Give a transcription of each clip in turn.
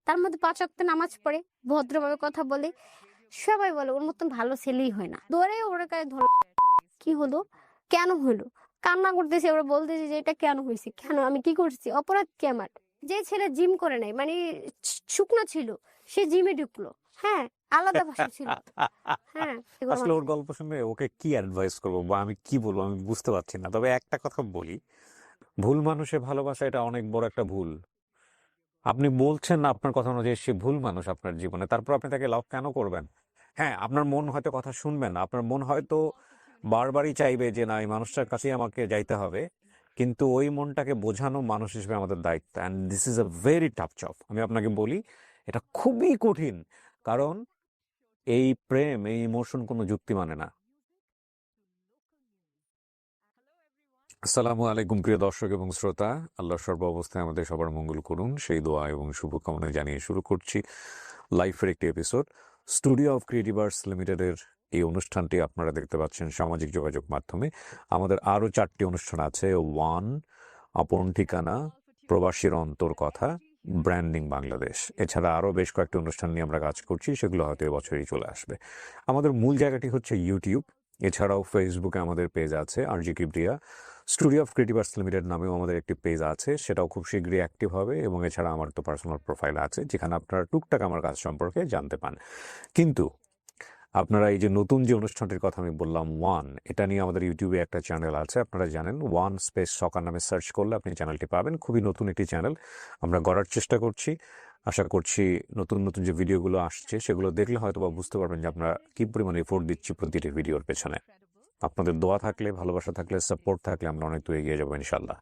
তার মধ্যে 5 ওয়াক্ত নামাজ পড়ে, ভদ্রভাবে কথা বলে। সবাই বলে ওর মতন ভালো ছেলেই হয় না। ধরে ওর গায়ে ধর, কি হলো, কেন হলো, কান্না করতেছে। ওরা বলতেছে যে এটা কেন হয়েছে, কেন, আমি কি করছি, অপরাধ কি আমার? যে ছেলে জিম করে নাই, মানে শুকনো ছিল, সে জিমে ঢুকলো। হ্যাঁ, আলাদা ভাষা ছিল। হ্যাঁ, এগুলো আসলে ওর গল্প শুনে ওকে কি অ্যাডভাইস করবো বা আমি কি বলবো আমি বুঝতে পারছি না। তবে একটা কথা বলি, ভুল মানুষে ভালোবাসা এটা অনেক বড় একটা ভুল। আপনি বলছেন না আপনার কথা অনুযায়ী সে ভুল মানুষ আপনার জীবনে, তারপর আপনি তাকে লাভ কেন করবেন? হ্যাঁ, আপনার মন হয়তো কথা শুনবেন না, আপনার মন হয়তো বারবারই চাইবে যে না এই মানুষটার কাছেই আমাকে যাইতে হবে, কিন্তু ওই মনটাকে বোঝানো মানুষ হিসেবে আমাদের দায়িত্ব। And this is a very tough job. আমি আপনাকে বলি এটা খুবই কঠিন, কারণ এই প্রেম, এই ইমোশন কোনো যুক্তি মানে না। আসসালামু আলাইকুম প্রিয় দর্শক এবং শ্রোতা, আল্লাহ সর্ব অবস্থায় আমাদের সবার মঙ্গল করুন সেই দোয়া এবং শুভকামনা জানিয়ে শুরু করছি লাইফের একটি episode. Studio of creative arts লিমিটেডের এই অনুষ্ঠানটি আপনারা দেখতে পাচ্ছেন সামাজিক যোগাযোগ মাধ্যমে। আমাদের আরও 4টি অনুষ্ঠান আছে, ওয়ান, আপন ঠিকানা, প্রবাসীর অন্তর কথা, ব্র্যান্ডিং বাংলাদেশ। এছাড়া আরও বেশ কয়েকটি অনুষ্ঠান নিয়ে আমরা কাজ করছি, সেগুলো হয়তো এবছরই চলে আসবে। আমাদের মূল জায়গাটি হচ্ছে ইউটিউব। এছাড়াও ফেসবুকে আমাদের পেজ আছে RG Kibria. Studio of creative arts limited নামেও আমাদের একটি পেজ আছে, সেটাও খুব শীঘ্রই অ্যাক্টিভ হবে। এবং এছাড়া আমার তো পার্সোনাল প্রোফাইল আছে, যেখানে আপনারা টুকটাক আমার কাজ সম্পর্কে জানতে পান। কিন্তু আপনারা এই যে নতুন যে অনুষ্ঠানটির কথা আমি বললাম ওয়ান, এটা নিয়ে আমাদের ইউটিউবে একটা চ্যানেল আছে, আপনারা জানেন। ওয়ান স্পেস সকার নামে সার্চ করলে আপনি চ্যানেলটি পাবেন। খুবই নতুন একটি চ্যানেল আমরা গড়ার চেষ্টা করছি। আশা করছি নতুন নতুন যে ভিডিওগুলো আসছে সেগুলো দেখলে হয়তো বা বুঝতে পারবেন যে আমরা কি পরিমাণে এফোর্ট দিচ্ছি প্রতিটি ভিডিওর পেছনে। আপনাদের দোয়া থাকলে, ভালোবাসা থাকলে, সাপোর্ট থাকলে আমরা অনেক দূর এগিয়ে যাবো ইনশাল্লাহ।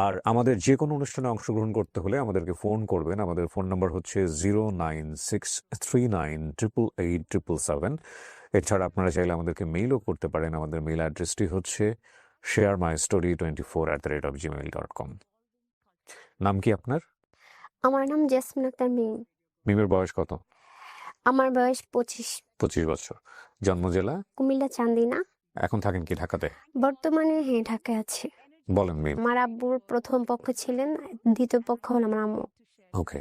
আর আমাদের যে কোনো অনুষ্ঠানে অংশগ্রহণ করতে হলে আমাদেরকে ফোন করবেন। আমাদের ফোন নাম্বার হচ্ছে 09639888877। এছাড়া আপনারা চাইলে আমাদেরকে মেইলও করতে পারেন। আমাদের মেইল অ্যাড্রেসটি হচ্ছে sharemystory24@gmail.com। নাম কি আপনার? আমার নাম জেসমিন আক্তার মিম। মিমের বয়স কত? আমার বয়স 25। 25 বছর। জন্ম জেলা? কুমিল্লা চান্দিনা। এখন থাকেন কি ঢাকাতে? বর্তমানে হ্যাঁ, ঢাকায় আছি। বলেন মিম। আমার আব্বুর প্রথম পক্ষ ছিলেন, দ্বিতীয় পক্ষ হলো আমার আম্মু। ওকে।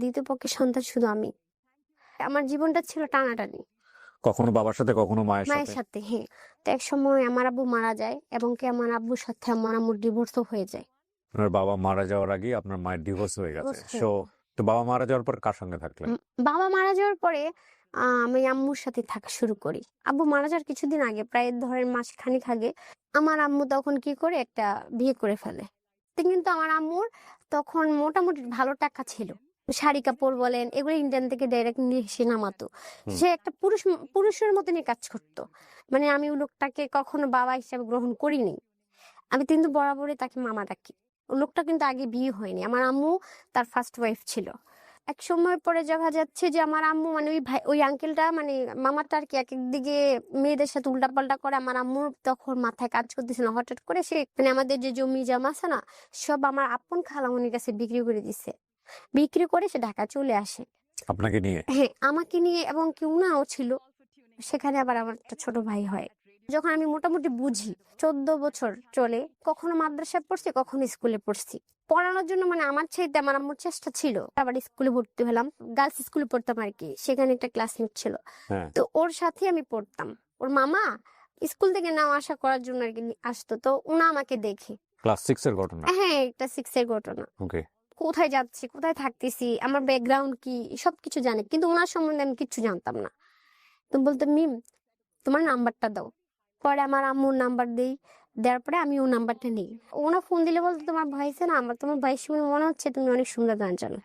দ্বিতীয় পক্ষের সন্তান শুধু আমি। আমার জীবনটা ছিল টানাটানি কখনো বাবার সাথে কখনো মায়ের মায়ের সাথে? সাথে। হ্যাঁ, তো এক সময় আমার আব্বু মারা যায় এবং কি আমার আব্বুর সাথে আমার আম্মুর ডিভোর্সও হয়ে যায়। আপনার বাবা মারা যাওয়ার আগে আপনার মায়ের ডিভোর্স হয়ে গেছে। Divorce হয়ে সো তো বাবা মারা যাওয়ার পর কার সঙ্গে থাকলেন? বাবা মারা যাওয়ার পরে আমি আম্মুর সাথে থাকা শুরু করি। আব্বু মারা যাওয়ার কিছুদিন আগে, প্রায় ধরেন মাস খানিক আগে, আমার আম্মু তখন কি করে একটা বিয়ে করে ফেলে। তো কিন্তু আমার আম্মুর তখন মোটামুটি ভালো টাকা ছিল। শাড়ি কাপড় বলেন, এগুলো ইন্ডিয়ান থেকে ডাইরেক্ট নিয়ে এসে নামাতো। হুম। সে একটা পুরুষের মতনই কাজ করতো। মানে আমি ওই লোকটাকে কখনো বাবা হিসাবে গ্রহণ করিনি। আমি কিন্তু বরাবরই তাকে মামা ডাকি। ও লোকটা কিন্তু আগে বিয়ে হয়নি। আমার আম্মু তার ফার্স্ট ওয়াইফ ছিল। এক সময় পরে দেখা যাচ্ছে যে আমার আম্মু, মানে ওই ভাই, ওই আঙ্কেলটা, মানে মামাটা আর কি, এক একদিকে মেয়েদের সাথে উল্টাপাল্টা করে। আমার আম্মুর তখন মাথায় কাজ করতেছে না, হঠাৎ করে সে মানে আমাদের যে জমি জমা আছে না, সব আমার আপন খালামণির কাছে বিক্রি করে দিছে। বিক্রি করে সে ঢাকা চলে আসে। আপনাকে নিয়ে? হ্যাঁ, আমাকে নিয়ে, এবং কি উনাও ছিল সেখানে। আবার আমার একটা ছোট ভাই হয়। যখন আমি মোটামুটি বুঝি, 14 বছর চলে, কখনো মাদ্রাসায় পড়ছি, কখনো স্কুলে পড়ছি। পড়ানোর জন্য মানে আমার চাইতে আমার আম্মুর চেষ্টা ছিল। আবার স্কুলে ভর্তি হলাম, গার্লস স্কুলে পড়তাম আর কি। সেখানে একটা ক্লাসমেট ছিল, হ্যাঁ। তো ওর সাথে আমি পড়তাম। ওর মামা স্কুল থেকে নেওয়া আসা করার জন্য আর কি আসতো, তো উনা আমাকে দেখে। ক্লাস 6 এর ঘটনা? হ্যাঁ, একটা 6 এর ঘটনা। ওকে। কোথায় যাচ্ছি, কোথায় থাকতেছি, আমার ব্যাকগ্রাউন্ড কি, সবকিছু জানে, কিন্তু ওনার সম্বন্ধে আমি কিচ্ছু জানতাম না। তো বলতো, মিম তোমার নাম্বারটা দাও। পরে আমার আম্মুর নাম্বার দেই, দেওয়ার পরে আমি ওর নাম্বারটা নিই। ওনা ফোন দিলে বলতো, তোমার ভয়েসে না, আমার তোমার ভয়েস শুনে মনে হচ্ছে তুমি অনেক সুন্দর গান জানো,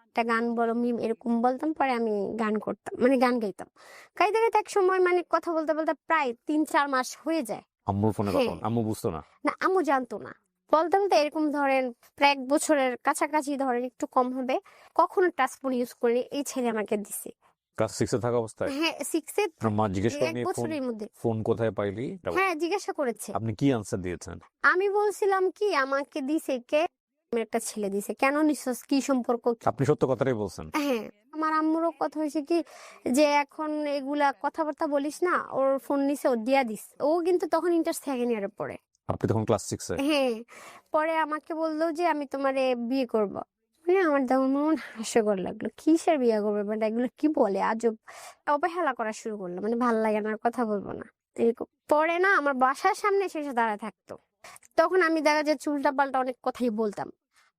একটা গান বলো মিম, এরকম বলতাম। পরে আমি গান করতাম, মানে গান গাইতাম। গাইতে গাইতে এক সময় মানে কথা বলতে বলতে প্রায় 3-4 মাস হয়ে যায়। আম্মুর ফোনে হ্যাঁ। তখন আম্মু বুঝতো না? না, আম্মু জানতো না। বলতে বলতে এরকম ধরেন প্রায় 1 বছরের কাছাকাছি, ধরেন একটু কম হবে, কখনো টাচ ফোন ইউজ করিনি, এই ছেলে আমাকে দিছে। ক্লাস 6 এ থাকা অবস্থায়? হ্যাঁ, 6-এ, আপনার মা জিজ্ঞেস 1 করেনি ফোন বছরের মধ্যে। ফোন কোথায় পাইলি? হ্যাঁ, জিজ্ঞাসা করেছে। আপনি কি আনসার দিয়েছেন? আমি বলছিলাম কি, আমাকে দিছে কে, আমার একটা ছেলে দিছে, কেন নিছস, কি সম্পর্ক কি? আপনি সত্য কথাটাই বলছেন? হ্যাঁ। আমার আম্মুরও কথা হয়েছে কি, যে এখন এগুলা কথাবার্তা বলিস না, ওর ফোন নিছে, ও দিয়া দিস। ও কিন্তু তখন ইন্টার সেকেন্ড ইয়ারে পড়ে। আপনি তখন ক্লাস 6 এ? হ্যাঁ। পরে আমাকে বললো যে আমি তোমারে বিয়ে করব। শুনে আমার তেমন মন হাস্যকর লাগলো, কিসের বিয়ে করবে, মানে এগুলো কি বলে, আজব অবহেলা করা শুরু করলো, মানে ভাল লাগে না, আর কথা বলবো না এরকম। পরে না আমার বাসার সামনে সে এসে দাঁড়ায় থাকতো, তখন আমি দেখা যাচ্ছে উল্টা পাল্টা অনেক কথাই বলতাম,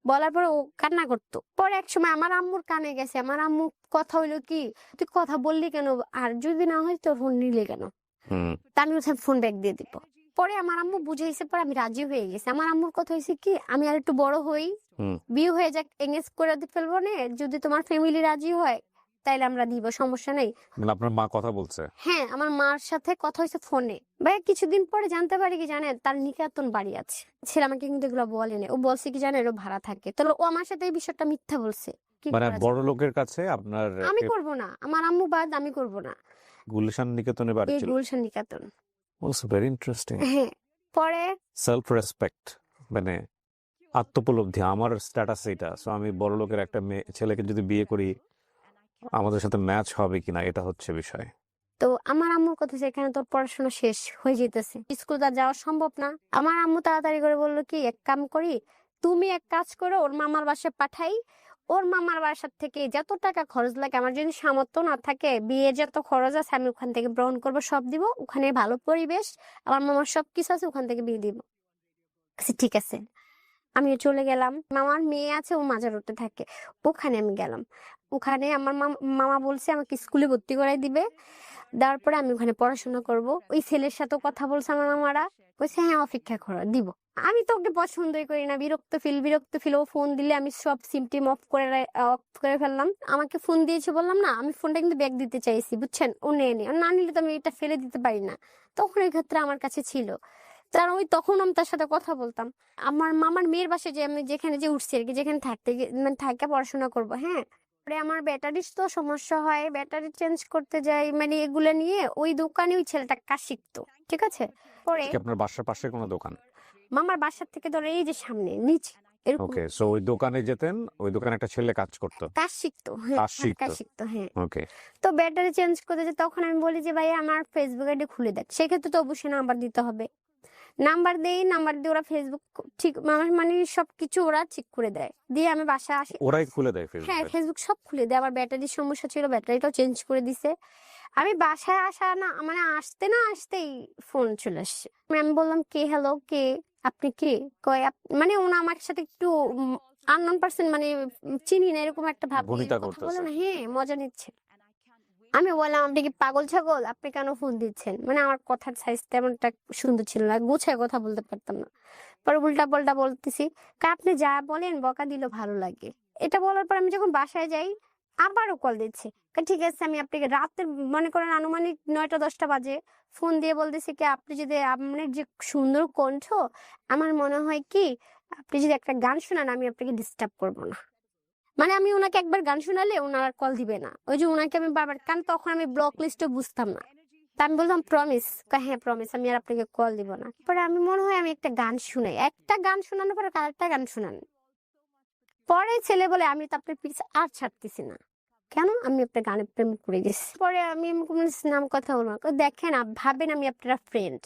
বলার পরে ও কান্না করতো। পরে এক সময় আমার আম্মুর কানে গেছে, আমার আম্মু কথা হইলো কি, তুই কথা বললি কেন, আর যদি না হয় তোর ফোন নিলে কেন, হুম তা আমি বলছিলাম ফোন ব্যাক দিয়ে দিব। পরে আমার আম্মু বুঝাইছে, পরে আমি রাজি হয়ে গেছি। আমার আম্মুর কথা হয়েছে কি, আমি আর একটু বড় হই, হুম বিয়ে হয়ে যাক, এঙ্গেজ করে ফেলবো না, যদি তোমার ফ্যামিলি রাজি হয় তাইলে আমরা দিব, সমস্যা নেই। মানে আপনার মা কথা বলছে? হ্যাঁ, আমার মার সাথে কথা হয়েছে ফোনে। ভাই কিছুদিন পরে জানতে পারি কি জানেন, তার নিকাতন বাড়ি আছে। ছেলে আমাকে কিন্তু এগুলো বলেনি, ও বলছে কি জানেন, ও ভাড়া থাকে। তাহলে ও আমার সাথে এই বিষয়টা মিথ্যা বলছে, কি মানে করা যায়? বড় লোকের কাছে আপনার আমি করব না, আমার আম্মু বাদ আমি করব না। গুলশান নিকেতনে বাড়ি এই ছিল? Gulshan Niketan. Also very interesting. হ্যাঁ, পরে সেলফ রেসপেক্ট, মানে আত্মোপলব্ধি, আমার স্ট্যাটাস এটা, সো আমি বড় লোকের একটা মেয়ে ছেলেকে যদি বিয়ে করি আমাদের সাথে ম্যাচ হবে কিনা, এটা হচ্ছে বিষয়। তো আমার আম্মুর কথা হচ্ছে, এখানে তোর পড়াশোনা শেষ হয়ে যেতেছে, স্কুল আর যাওয়া সম্ভব না। আমার আম্মু তাড়াতাড়ি করে বললো কি, এক কাম করি, তুমি এক কাজ করো, ওর মামার বাসায় পাঠাই, ওর মামার বাসার থেকে যত টাকা খরচ লাগে, আমার যদি সামর্থ্য না থাকে, বিয়ের যত খরচ আছে আমি ওখান থেকে গ্রহণ করবো, সব দিব, ওখানে ভালো পরিবেশ, আমার মামার সবকিছু আছে, ওখান থেকে বিয়ে দিব। আচ্ছা, ঠিক আছে। আমিও চলে গেলাম, মামার মেয়ে আছে, ও মাজার রোডে থাকে, ওখানে আমি গেলাম। ওখানে আমার মামা বলছে আমাকে স্কুলে ভর্তি করাই দিবে, দেওয়ার পরে আমি ওখানে পড়াশোনা করব। ওই ছেলের সাথে কথা বলছে আমার মামারা, বলছে হ্যাঁ অপেক্ষা করো, দিব। আমি তো ওকে পছন্দই করি না, বিরক্ত ফিল। ও ফোন দিলে আমি সব সিম টিম অফ করে ফেললাম। আমাকে ফোন দিয়েছে বললাম না, আমি ফোনটা কিন্তু ব্যাক দিতে চাইছি, বুঝছেন, ও নেয়নি। ও না নিলে তো আমি এটা ফেলে দিতে পারি না, তখন এই ক্ষেত্রে আমার কাছে ছিল। তার ওই তখন আমি তার সাথে কথা বলতাম। আমার মামার মেয়ের বাসায় যে আমি যেখানে যে উঠছি আর কি, যেখানে মানে থাকে পড়াশোনা করব, হ্যাঁ। পরে আমার ব্যাটারির তো সমস্যা হয়, ব্যাটারি চেঞ্জ করতে যাই, মানে এগুলো নিয়ে ওই দোকানে ওই ছেলেটা কাজ শিখতো, ঠিক আছে। পরে কি আপনার বাসার পাশে কোনো দোকান? মামার বাসার থেকে ধরো এই যে সামনে নিচে এরকম ওকে, সো ওই দোকানে যেতেন, ওই দোকানে একটা ছেলে কাজ করতো, কাজ শিখতো, হ্যাঁ কাজ শিখতো। কাজ শিখতো, হ্যাঁ। ওকে, তো ব্যাটারি চেঞ্জ করতে যে, তখন আমি বলি যে ভাই আমার ফেসবুক আইডি খুলে দেখ, সেক্ষেত্রে তো অবশ্যই নাম্বার দিতে হবে। নাম্বার দিয়ে ওরা ফেসবুক ঠিক মানে সবকিছু ওরা ঠিক করে দেয়, দিয়ে আমি বাসায় আসি। ওরাই খুলে দেয় হ্যাঁ, ফেসবুক? ফেসবুক সব খুলে দেয়। আবার ব্যাটারির সমস্যা ছিল, ব্যাটারিটাও চেঞ্জ করে দিছে। আমি বাসায় আসা না মানে আসতে না আসতেই ফোন চলে আসছে। আমি বললাম কে, হ্যালো কে, আপনি কে, কয় মানে ওনা আমার সাথে একটু আননোন পার্সন, মানে চিনি না এরকম একটা ভাব নিয়ে ভনিতা কথা বলে করতেছে? না, হ্যাঁ মজা নিচ্ছে। আমি বললাম আপনি কি পাগল ছাগল, আপনি কেন ফোন দিচ্ছেন, মানে আমার কথার সাইজ তেমন একটা সুন্দর ছিল না, গুছায় কথা বলতে পারতাম না। পরে উল্টা পাল্টা বলতেছি, আপনি যা বলেন বকা দিল ভালো লাগে। এটা বলার পর আমি যখন বাসায় যাই, আবারও কল দিচ্ছে, ঠিক আছে আমি আপনাকে রাতের মনে করেন আনুমানিক 9টা-10টা বাজে ফোন দিয়ে বলতেছি কি, আপনি যদি আপনার যে সুন্দর কণ্ঠ, আমার মনে হয় কি আপনি যদি একটা গান শোনান আমি আপনাকে ডিস্টার্ব করবো না। মানে আমি ওনাকে একবার গান শোনালে ওনার কল দিবে না, ওই যে ওনাকে আমি বারবার, কারণ তখন আমি ব্লক লিস্টে বুঝতাম না। তা আমি বললাম প্রমিস, হ্যাঁ প্রমিস, আমি আর আপনাকে কল দিব না। পরে আমি মনে হয় আমি একটা গান শুনাই, একটা গান শোনানোর পরে আরেকটা গান শোনান। পরে ছেলে বলে আমি তো আপনার পিছে আর ছাড়তেছি না, কেন, আমি আপনার গানে প্রেম করে গেছি। পরে আমি নাম কথা বলবো না, দেখেন ভাবেন আমি আপনারা ফ্রেন্ড।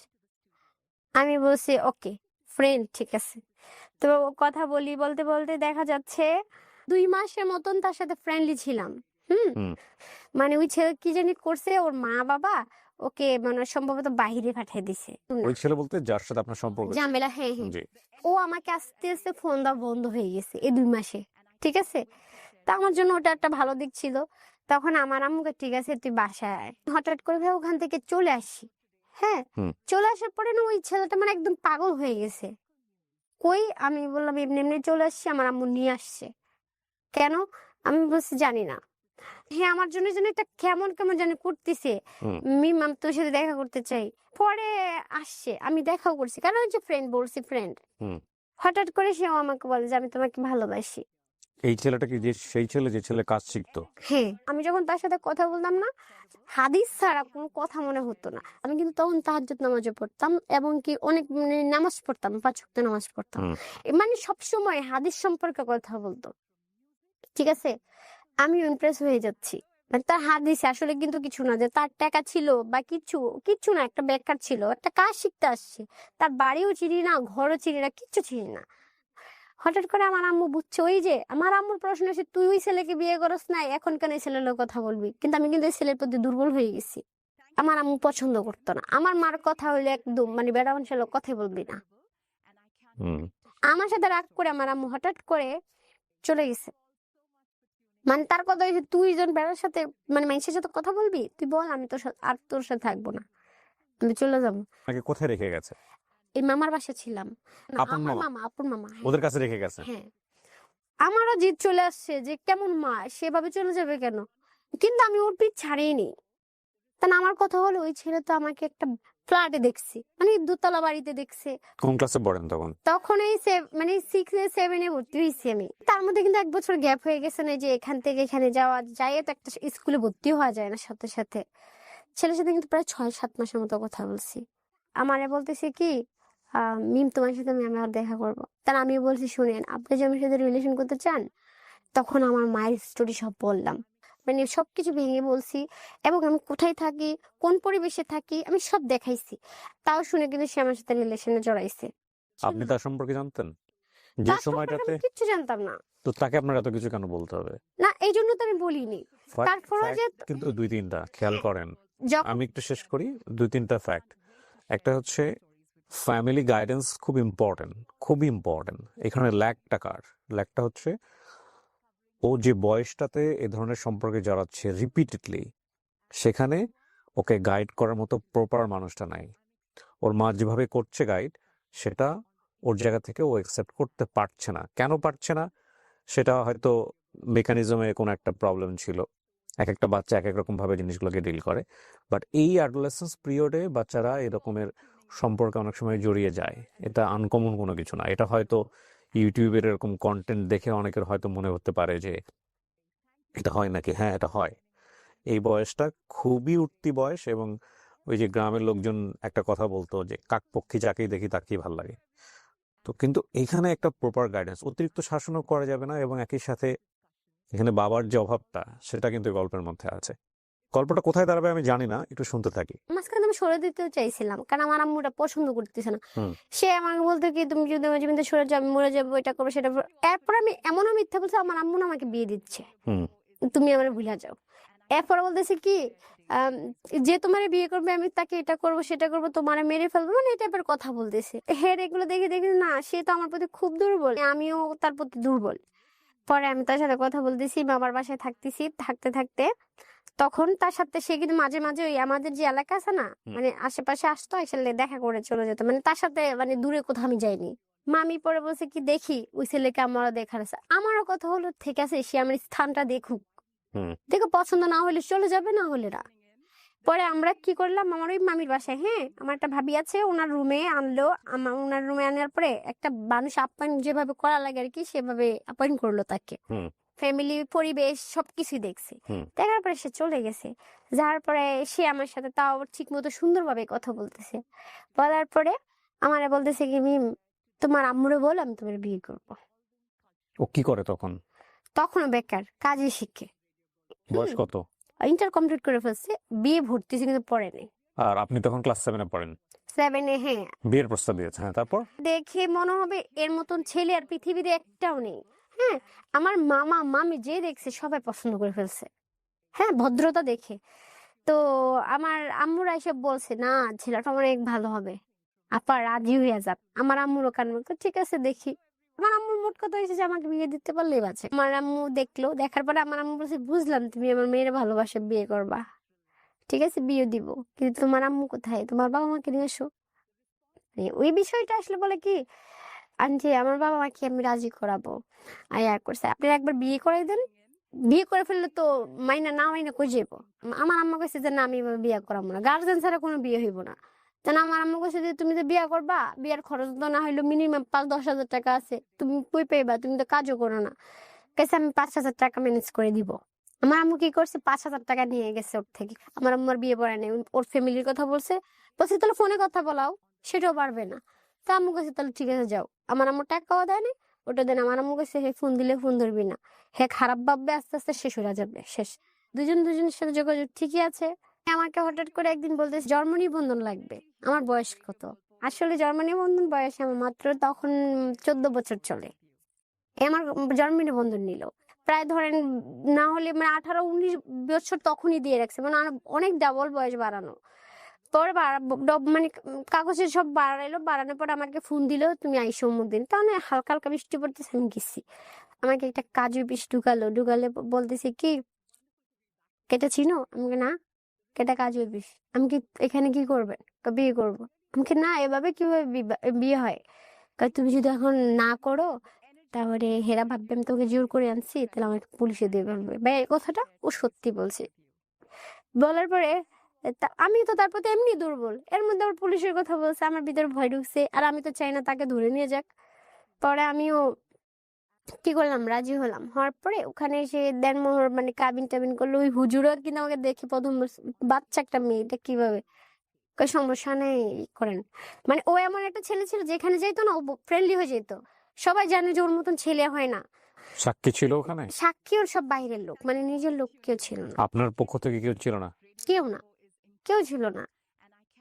আমি বলছি ওকে ফ্রেন্ড, ঠিক আছে। তো কথা বলতে বলতে দেখা যাচ্ছে 2 মাসের মতন তার সাথে ফ্রেন্ডলি ছিলাম। হুম, হুম মানে ওই ছেলে কি জানি করছে, ওর মা বাবা ওকে মানে সম্ভবত বাহিরে পাঠিয়ে দিছে। ওই ছেলে বলতে যার সাথে আপনার সম্পর্ক ছিল? ঝামেলা, হ্যাঁ হ্যাঁ। জি। ও আমাকে আস্তে আস্তে ফোন দেওয়া বন্ধ হয়ে গেছে এই 2 মাসে, ঠিক আছে। তা আমার জন্য ওটা একটা ভালো দিক ছিল। তখন আমার আম্মুকে, ঠিক আছে তুই বাসায় আয়। হঠাৎ করে ভাই ওখান থেকে চলে আসি, হ্যাঁ। হুম চলে আসার পরে না ওই ছেলেটা মানে একদম পাগল হয়ে গেছে। কই, আমি বললাম এমনি এমনি চলে আসছি, আমার আম্মু নিয়ে আসছে। কেন, আমি বলছি জানি না। হ্যাঁ, আমার জন্য যেন একটা কেমন কেমন জানি করতেছে, হুম মিম আমি তোর সাথে দেখা করতে চাই। পরে আসছে, আমি দেখাও করছি, কারণ ওই যে ফ্রেন্ড বলছি ফ্রেন্ড। হুম হঠাৎ করে সেও আমাকে বলে যে আমি তোমাকে ভালোবাসি। এই ছেলেটা কি যে সেই ছেলে যে ছেলে কাজ শিখতো? হ্যাঁ, আমি যখন তার সাথে কথা বলতাম না, হাদিস ছাড়া কোনো কথা মনে হতো না। আমি কিন্তু তখন তাহাজ্জুদ নামাজও পড়তাম, এবং কি অনেক মানে নামাজ পড়তাম, 5 ওয়াক্ত নামাজ পড়তাম। হুম মানে সবসময় হাদিস সম্পর্কে কথা বলতো, ঠিক আছে। আমি ইমপ্রেস হয়ে যাচ্ছি, মানে তার হাদিসে আসলে কিন্তু কিছু না, যে তার টাকা ছিল বা কিচ্ছু না, একটা বেকার ছিল, একটা কাজ শিখতে আসছে, তার বাড়িও চিনি না, ঘরও চিনি না, কিচ্ছু চিনি না। হঠাৎ করে আমার আম্মু বুঝছে, ওই যে আমার আম্মুর প্রশ্ন এসে, তুই ওই ছেলেকে বিয়ে করস নাই, এখন কেন এই ছেলের লোক কথা বলবি? কিন্তু আমি কিন্তু এই ছেলের প্রতি দুর্বল হয়ে গেছি। আমার আম্মু পছন্দ করতো না। আমার মার কথা হইলে একদম মানে বেড়া মানুষের লোক কথাই বলবি না। হুম। আমার সাথে রাগ করে আমার আম্মু হঠাৎ করে চলে গেছে। মানে তার কথা হয়েছে, তুই জন বেড়ার সাথে মানে মানুষের সাথে কথা বলবি, তুই বল, আমি তোর সাথে আর তোর সাথে থাকবো না, আমি চলে যাবো। আপনাকে কোথায় রেখে গেছে? এই মামার বাসা ছিলাম না, আপন আমার মামা? মামা, আপুর মামা, হ্যাঁ। ওদের কাছে রেখে গেছে? হ্যাঁ, আমারও জিদ চলে আসছে যে কেমন মা সেভাবে চলে যাবে কেন, কিন্তু আমি ওর পিঠ ছাড়িনি। তা না, আমার কথা হলো, ওই ছেলে তো আমাকে একটা ফ্ল্যাটে দেখছি, মানে দোতলা বাড়িতে দেখছে। কোন ক্লাসে পড়েন তখন? তখন এই মানে 6-7 ভর্তি হয়েছি আমি। তার মধ্যে কিন্তু 1 বছর গ্যাপ হয়ে গেছে না, যে এখান থেকে এখানে যাওয়া যায়, তো একটা স্কুলে ভর্তি হওয়া যায় না সাথে সাথে। ছেলের সাথে কিন্তু প্রায় 6-7 মাসের মতো কথা বলছি। আমারে বলতেছে কি, মিম তোমার সাথে আমি আর দেখা করবো। তার আমি বলছি, শুনেন, আপনি যে আমার সাথে রিলেশন করতে চান। তখন আমার মায়ের স্টোরি সব বললাম, মানে সবকিছু ভেঙে বলছি, এবং আমি কোথায় থাকি, কোন পরিবেশে থাকি, আমি সব দেখাইছি। তাও শুনে কিন্তু সে আমার সাথে রিলেশনে জড়াইছে। আপনি তার সম্পর্কে জানতেন যে তার সম্পর্কে সময়টাতে? আমি কিচ্ছু জানতাম না। তো তাকে আপনার এত কিছু কেন বলতে হবে? না, এই জন্য তো আমি বলিনি। Fact- তারপরও যে fact কিন্তু 2-3টা খেয়াল করেন। যখন আমি একটু শেষ করি। 2-3টা ফ্যাক্ট। একটা হচ্ছে ফ্যামিলি গাইডেন্স খুব ইম্পর্টেন্ট, খুবই ইম্পর্টেন্ট। এখানে ল্যাকটা হচ্ছে ও যে বয়সটাতে এ ধরনের সম্পর্কে জড়াচ্ছে রিপিটেডলি, সেখানে ওকে গাইড করার মতো প্রপার মানুষটা নাই। ওর মা যেভাবে করছে গাইড, সেটা ওর জায়গা থেকে ও অ্যাকসেপ্ট করতে পারছে না। কেন পারছে না? সেটা হয়তো মেকানিজমে কোনো একটা প্রবলেম ছিল। এক একটা বাচ্চা এক এক রকম ভাবে জিনিসগুলোকে ডিল করে। বাট এই অ্যাডোলেসেন্স পিরিয়ডে বাচ্চারা এরকমের সম্পর্কে অনেক সময় জড়িয়ে যায়। এটা আনকমন কোনো কিছু না। এটা হয়তো ইউটিউবের এরকম কন্টেন্ট দেখে অনেকের হয়তো মনে হতে পারে যে এটা হয় নাকি। হ্যাঁ, এটা হয়। এই বয়সটা খুবই উঠতি বয়স, এবং ওই যে গ্রামের লোকজন একটা কথা বলতো যে কাকপক্ষী যাকেই দেখি তাকেই ভাল লাগে। তো কিন্তু এখানে একটা প্রপার গাইডেন্স, অতিরিক্ত শাসনও করা যাবে না, এবং একই সাথে এখানে বাবার যে অভাবটা সেটা কিন্তু এই গল্পের মধ্যে আছে। গল্পটা কোথায় দাঁড়াবে আমি জানি না, একটু শুনতে থাকি। মাঝখানে আমি সরে দিতেও চাইছিলাম, কারণ আমার আম্মুটা পছন্দ করতেছে না। হুম। সে আমাকে বলতো কি, তুমি যদি আমার জীবন থেকে সরে যাও, আমি মরে যাবো, এটা করবো সেটা করবো। এরপর আমি এমনও মিথ্যা বলছি, আমার আম্মু না আমাকে বিয়ে দিচ্ছে, হুম। তুমি আমার ভুলে যাও। এরপর বলতেছে কি, আম, যে তোমার বিয়ে করবে আমি তাকে এটা করবো সেটা করবো, তোমার মেরে ফেলবো, মানে এই টাইপের কথা বলতেছে। হের এগুলো দেখে দেখে না, সে তো আমার প্রতি খুব দুর্বল, আমিও তার প্রতি দুর্বল। পরে আমি তার সাথে কথা বলতেছি, বাবার বাসায় থাকতেছি, থাকতে থাকতে তখন তার সাথে সে কিন্তু মাঝে মাঝে ওই আমাদের যে এলাকা আছে না, হুম। মানে আশেপাশে আসতো, এসে দেখা করে চলে যেত, মানে তার সাথে মানে দূরে কোথাও আমি যাইনি। মামি পরে বলছে কি, দেখি ওই ছেলেকে আমারও দেখার আছে। আমারও কথা হলো, ঠিক আছে, সে আমার স্থানটা দেখুক, হুম। দেখো পছন্দ না হলে চলে যাবে, না হলে না। পরে আমরা কি করলাম, আমার ওই মামির বাসায়, হ্যাঁ, আমার একটা ভাবি আছে, ওনার রুমে আনলো। ওনার রুমে আনার পরে একটা মানুষ আপ্যায়ন যেভাবে করা লাগে আর কি, সেভাবে আপ্যায়ন করলো তাকে। হুম। ফ্যামিলি, পরিবেশ সবকিছু দেখছে। হুম। দেখার পরে সে চলে গেছে। যাওয়ার পরে সে আমার সাথে তাও ঠিক মতো সুন্দরভাবে কথা বলতেছে। বলার পরে আমারে বলতেছে কি, মিম তোমার আম্মুরে বল আমি তোমার বিয়ে করবো। ও কি করে তখন? তখনও বেকার, কাজে শিখে, বয়স কত? ইন্টার কমপ্লিট করে ফেলছে, বিয়ে ভর্তি হয়েছে কিন্তু পড়ে নেই। আর আপনি তখন ক্লাস 7-এ পড়েন। 7-এ, হ্যাঁ। বিয়ের প্রস্তাব দিয়েছে, হ্যাঁ, তারপর? দেখে মনে হবে এর মতন ছেলে আর পৃথিবীতে একটাও নেই। হ্যাঁ, আমার মামা মামি যে দেখছে সবাই পছন্দ করে ফেলছে, হ্যাঁ, ভদ্রতা দেখে। তো আমার আম্মুরা এসে বলছে, না ছেলেটা অনেক ভালো হবে, আপা রাজি হয়ে যান। আমার আম্মুরও কান বলতো, ঠিক আছে দেখি। আমার আম্মুর মোট কথা হয়েছে যে আমাকে বিয়ে দিতে পারলেই বাঁচে। আমার আম্মু দেখলো, দেখার পরে আমার আম্মু বলছে, বুঝলাম তুমি আমার মেয়ের ভালোবাসে বিয়ে করবা, ঠিক আছে বিয়ে দিব, কিন্তু তোমার আম্মু কোথায়, তোমার বাবা মাকে নিয়ে এসো। ওই বিষয়টা আসলে বলে কি, আন্টি আমার বাবা মাকে আমি রাজি করাবো। আয়া করছে, আপনি একবার বিয়ে করাই দেন, বিয়ে করে ফেললে তো মাইনা না মাইনা কই যাবো। আমার আম্মা কইছে যে না, আমি এভাবে বিয়ে করাবো না, গার্জেন ছাড়া কোনো বিয়ে হইব না। তাই আমার আম্মা কইছে যে তুমি যে বিয়ে করবা, বিয়ের খরচ তো না হইলো মিনিমাম 5-10 হাজার টাকা আছে, তুমি কই পাইবা, তুমি তো কাজও করো না। কাছে আমি 5,000 টাকা ম্যানেজ করে দিব। আমার আম্মু কি করছে, 5,000 টাকা নিয়ে গেছে ওর থেকে। আমার আম্মার বিয়ে পড়ায় নাই, ওর ফ্যামিলির কথা বলছে, বলছে তাহলে ফোনে কথা বলাও, সেটাও পারবে না। তা আম্মু কাছে তাহলে ঠিক আছে যাও। আমার আম্মু টাকাও দেয় না, ওটা দেন। আমার আম্মু কাছে হে ফোন দিলে ফোন ধরবি না, হে খারাপ ভাববে, আস্তে আস্তে শেষ হয়ে যাবে, শেষ। দুজন দুজনের সাথে যোগাযোগ ঠিকই আছে। আমাকে হঠাৎ করে একদিন বলতেছে জন্ম নিবন্ধন লাগবে। আমার বয়স কত, আসলে জন্ম নিবন্ধন বয়স আমার মাত্র তখন 14 বছর চলে। আমার জন্ম নিবন্ধন নিল প্রায় ধরেন না হলে মানে 18-19 বছর তখনই দিয়ে রাখছে, মানে অনেক ডাবল বয়স বাড়ানো। পরে মানে কাগজের সব বাড়াইলো, বাড়ানোর পর আমাকে ফোন দিল, তুমি আইসো অমুক দিন। তখন হালকা হালকা বৃষ্টি পড়তেছে, আমি গেছি। আমাকে একটা কাজু পিস ঢুকালে বলতেছে কি কেটে চিনো? আমাকে না, কেটে কাজু পিস। আমি কি এখানে কি করবেন? বিয়ে করবো। আমাকে না, এভাবে কিভাবে বিয়ে হয়? তুমি যদি এখন না করো তাহলে হেরা ভাববে আমি তোকে জোর করে আনছি, তাহলে আমাকে পুলিশে দিয়ে ফেলবে। ভাই এই কথাটা ও সত্যি বলছে। বলার পরে আমি তো তার প্রতি এমনি দুর্বল, এর মধ্যে ওর পুলিশের কথা বলছে, আমার ভিতরে ভয় ঢুকছে। আর আমি তো চাই না তাকে ধরে নিয়ে যাক। পরে আমিও কি করলাম, রাজি হলাম। হওয়ার পরে ওখানে এসে দেনমোহর মানে কাবিন টাবিন করলো। ওই হুজুরও কিন্তু আমাকে দেখে প্রথম বলছে, বাচ্চা একটা মেয়ে, এটা কিভাবে? সমস্যা নেই, করেন। মানে ও এমন একটা ছেলে ছিল, যেখানে যাইতো না ও ফ্রেন্ডলি হয়ে যেত। সবাই জানে যে ওর মতন ছেলে হয় না। সাক্ষী ছিল ওখানে? সাক্ষী ওর সব বাইরের লোক, মানে নিজের লোক কেউ ছিল না। আপনার পক্ষ থেকে কেউ ছিল না? কেউ না, কেউ ছিল না।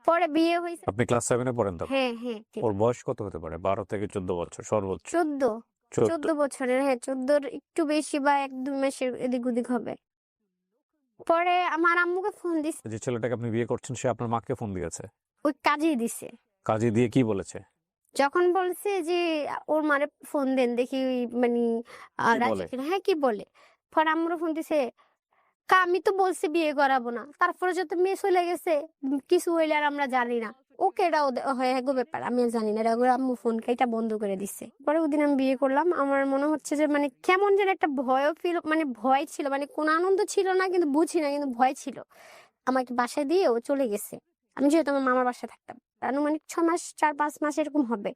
পরে বিয়ে হয়েছে। আপনি ক্লাস 7-এ পড়েন তখন? হ্যাঁ হ্যাঁ, ওর বয়স কত হতে পারে? 12 থেকে 14 বছর সর্বোচ্চ। 14 14। বছরের, হ্যাঁ 14 একটু বেশি বা 1-2 মাসের এদিক ওদিক হবে। পরে আমার আম্মুকে ফোন দিছে, যে ছেলেটাকে আপনি বিয়ে করছেন সে আপনার মাকে ফোন দিয়েছে? ওই কাজেই দিছে। কাজে দিয়ে কি বলেছে? যখন বলছে যে ওর মারে ফোন দেন দেখি মানে কি রাজি বলে? কিনা। হ্যাঁ কি বলে? পরে আম্মুরও ফোন দিছে, আমি তো বলছি বিয়ে করাবো না, তারপরে যত মেয়ে চলে গেছে, কিছু হইলে আর আমরা জানি না। ওকে এটা হয় গো ব্যাপার, আমি আর জানি না। এটা ওর আম্মু ফোন এটা বন্ধ করে দিছে। পরে ওদিন আমি বিয়ে করলাম। আমার মনে হচ্ছে যে মানে কেমন যেন একটা ভয়ও ফিল, মানে ভয় ছিল, মানে কোনো আনন্দ ছিল না, কিন্তু বুঝি না, কিন্তু ভয় ছিল। আমাকে বাসায় দিয়ে ও চলে গেছে। আমি যেহেতু আমার মামার বাসায় থাকতাম, আনুমানিক 6 মাস 4-5 মাস এরকম হবে।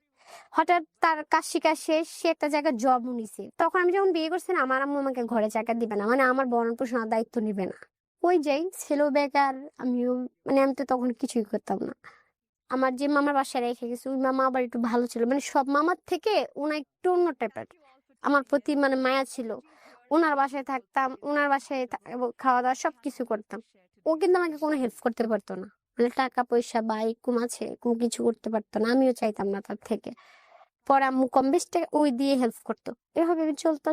হঠাৎ তার কাজ শিখা শেষ, সে একটা জায়গায় জব নিছে। তখন আমি যখন বিয়ে করছি না, আমার আম্মু আমাকে ঘরে জায়গা দিবে না, মানে আমার ভরণ পোষণের দায়িত্ব নিবে না। ওই যাই, ছেলেও বেকার, আমিও মানে আমি তো তখন কিছুই করতাম না। আমার যে মামার বাসায় রেখে গেছে ওই মামা আবার একটু ভালো ছিল, মানে সব মামার থেকে ওনা একটু অন্য টাইপের। আমার প্রতি মানে মায়া ছিল। ওনার বাসায় থাকতাম, ওনার বাসায় খাওয়া দাওয়া সবকিছু করতাম। ও কিন্তু আমাকে কোনো হেল্প করতে পারতো না, মানে টাকা পয়সা বা এরকম আছে কোনো কিছু করতে পারতো না, আমিও চাইতাম না তার থেকে। পরে আম্মু কম বেশ টাকা ওই দিয়ে হেল্প করতো। এভাবে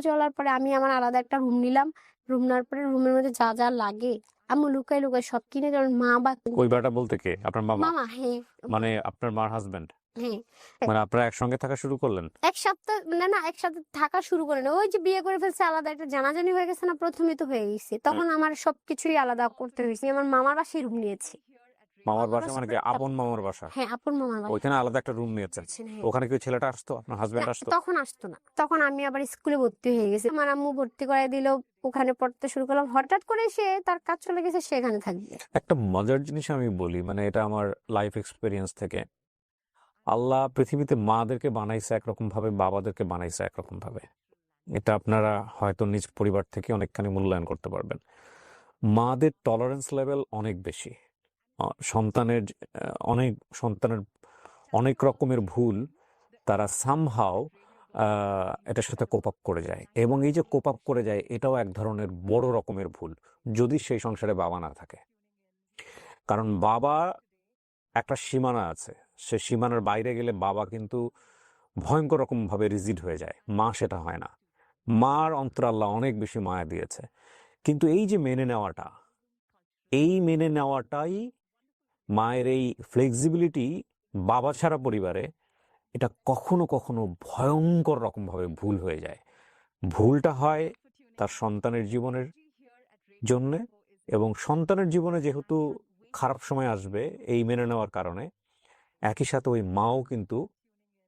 চলার পরে আমি আমার আলাদা একটা রুম নিলাম। রুম নেওয়ার পরে রুমের মধ্যে যা যা লাগে আম্মু লুকাই লুকাই সব কিনে, যেমন মা বা ওই বেটা বলতে কে? আপনার মামা? মামা, হ্যাঁ মানে আপনার মার হাজবেন্ড? হ্যাঁ। মানে আপনারা একসঙ্গে থাকা শুরু করলেন? এক সপ্তাহ না না, একসাথে থাকা শুরু করে না, ওই যে বিয়ে করে ফেলছে, আলাদা একটা জানাজানি হয়ে গেছে না, প্রথমে তো হয়ে গেছে। তখন আমার সবকিছুই আলাদা করতে হয়েছে। আমার মামার বাসায় রুম নিয়েছি। মামার মামার বাসা বাসায় মানে কি আপন মামার বাসা? হ্যাঁ আপন মামার বাসা। ওইখানে আলাদা একটা রুম নিয়েছেন? হ্যাঁ। ওখানে কি ওই ছেলেটা আসতো, আপনার হাজবেন্ড না, আসতো? তখন আসতো না। তখন আমি আবার স্কুলে ভর্তি হয়ে গেছি, আমার আম্মু ভর্তি করাই দিল, ওখানে পড়তে শুরু করলাম। হঠাৎ করে সে তার কাজ চলে গেছে, সেখানে থাকবে। একটা মজার জিনিস আমি বলি, মানে এটা আমার লাইফ এক্সপিরিয়েন্স থেকে। আল্লাহ পৃথিবীতে মাদেরকে বানাইছে একরকম ভাবে, বাবাদেরকে বানাইছে একরকম ভাবে। এটা আপনারা হয়তো নিজ পরিবার থেকে অনেকখানি মূল্যায়ন করতে পারবেন। মাদের টলারেন্স লেভেল অনেক বেশি। সন্তানের সন্তানের অনেক রকমের ভুল তারা সামহাও এটার সাথে কোপ আপ করে যায়, এবং এই যে কোপ আপ করে যায় এটাও এক ধরনের বড় রকমের ভুল যদি সেই সংসারে বাবা না থাকে। কারণ বাবা একটা সীমানা আছে, সে সীমানার বাইরে গেলে বাবা কিন্তু ভয়ঙ্কর রকম ভাবে রিজিড হয়ে যায়। মা সেটা হয় না। মার অন্তর আল্লাহ অনেক বেশি মায়া দিয়েছে। কিন্তু এই যে মেনে নেওয়াটাই মায়ের এই ফ্লেক্সিবিলিটি বাবা ছাড়া পরিবারে এটা কখনো কখনো ভয়ঙ্কর রকম ভাবে ভুল হয়ে যায়। ভুলটা হয় তার সন্তানের জীবনের জন্যে, এবং সন্তানের জীবনে যেহেতু খারাপ সময় আসবে এই মেনে নেওয়ার কারণে, একই সাথে ওই মাও কিন্তু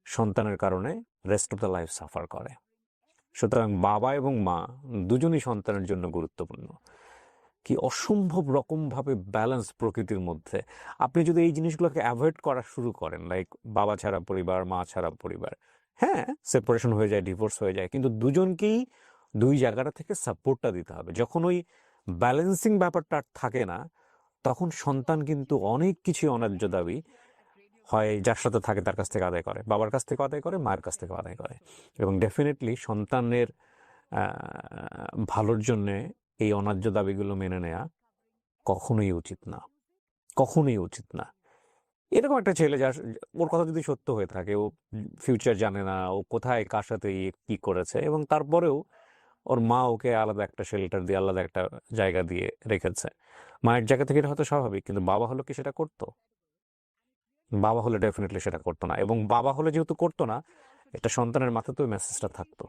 সন্তানের কারণে rest of the life suffer করে। সুতরাং বাবা এবং মা দুজনই সন্তানের জন্য গুরুত্বপূর্ণ। কি অসম্ভব রকম ভাবে ব্যালেন্স প্রকৃতির মধ্যে। আপনি যদি এই জিনিসগুলোকে অ্যাভয়েড করা শুরু করেন, লাইক বাবা ছাড়া পরিবার, মা ছাড়া পরিবার, হ্যাঁ সেপারেশন হয়ে যায়, ডিভোর্স হয়ে যায়, কিন্তু দুজনকেই দুই জায়গাটা থেকে সাপোর্টটা দিতে হবে। যখন ওই ব্যালেন্সিং ব্যাপারটা আর থাকে না, তখন সন্তান কিন্তু অনেক কিছু অন্যায্য দাবি হয় যার সাথে থাকে তার কাছ থেকে আদায় করে, বাবার কাছ থেকে আদায় করে, মায়ের কাছ থেকে আদায় করে। এবং ডেফিনেটলি সন্তানের ভালোর জন্যে এই অন্যায্য দাবিগুলো মেনে নেওয়া কখনোই উচিত না, কখনোই উচিত না। এরকম একটা ছেলে যার ওর কথা যদি সত্য হয়ে থাকে, ও ফিউচার জানে না, ও কোথায় কার সাথে কি করেছে, এবং তারপরেও ওর মা ওকে আলাদা একটা শেল্টার দিয়ে আলাদা একটা জায়গা দিয়ে রেখেছে, মায়ের জায়গা থেকে এটা হয়তো স্বাভাবিক, কিন্তু বাবা হলো কি সেটা করতো? বাবা হলে ডেফিনেটলি সেটা করতো না, এবং বাবা হলে যেহেতু করতো না, এটা সন্তানের মাথাতে ওই মেসেজটা থাকতো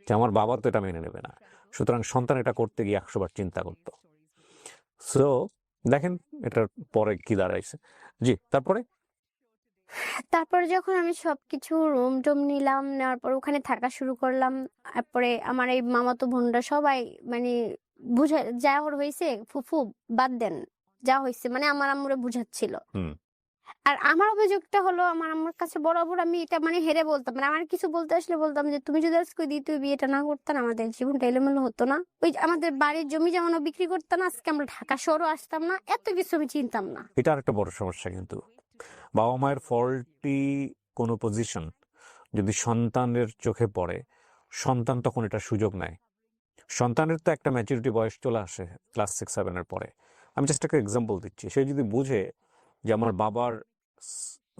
যে আমার বাবা তো এটা মেনে নেবে না, সুতরাং সন্তান এটা করতে গিয়ে 100 বার চিন্তা করতো। সো দেখেন এটার পরে কি দাঁড়াইছে। জি, তারপরে তারপরে যখন আমি সবকিছু রুম টুম নিলাম, নেওয়ার পর ওখানে থাকা শুরু করলাম। তারপরে আমার এই মামাতো বোনরা সবাই মানে বুঝা যা ওর হয়েছে, ফুফু বাদ দেন, যা হয়েছে মানে আমার আম্মুরে বুঝাচ্ছিল। হুম আর আমার অভিযোগটা হলো, আমার আম্মুর কাছে বরাবর আমি এটা মানে হেরে বলতাম, মানে আমার কিছু বলতে আসলে বলতাম যে তুমি যদি আজকে দ্বিতীয় বিয়েটা না করতাম, আমাদের জীবনটা এলোমেলো হতো না, ওই যে আমাদের বাড়ির জমি যেমন বিক্রি করতাম না, আজকে আমরা ঢাকা শহরও আসতাম না, এত কিছু আমি চিনতাম না। এটা আরেকটা বড় সমস্যা, কিন্তু বাবা মায়ের ফল্টি কোনো পজিশন যদি সন্তানের চোখে পড়ে, সন্তান তখন এটা সুযোগ নেয়। সন্তানের তো একটা ম্যাচুরিটি বয়স চলে আসে ক্লাস 6-7 পরে। আমি জাস্ট একটা এক্সাম্পল দিচ্ছি, সে যদি বুঝে যে আমার বাবার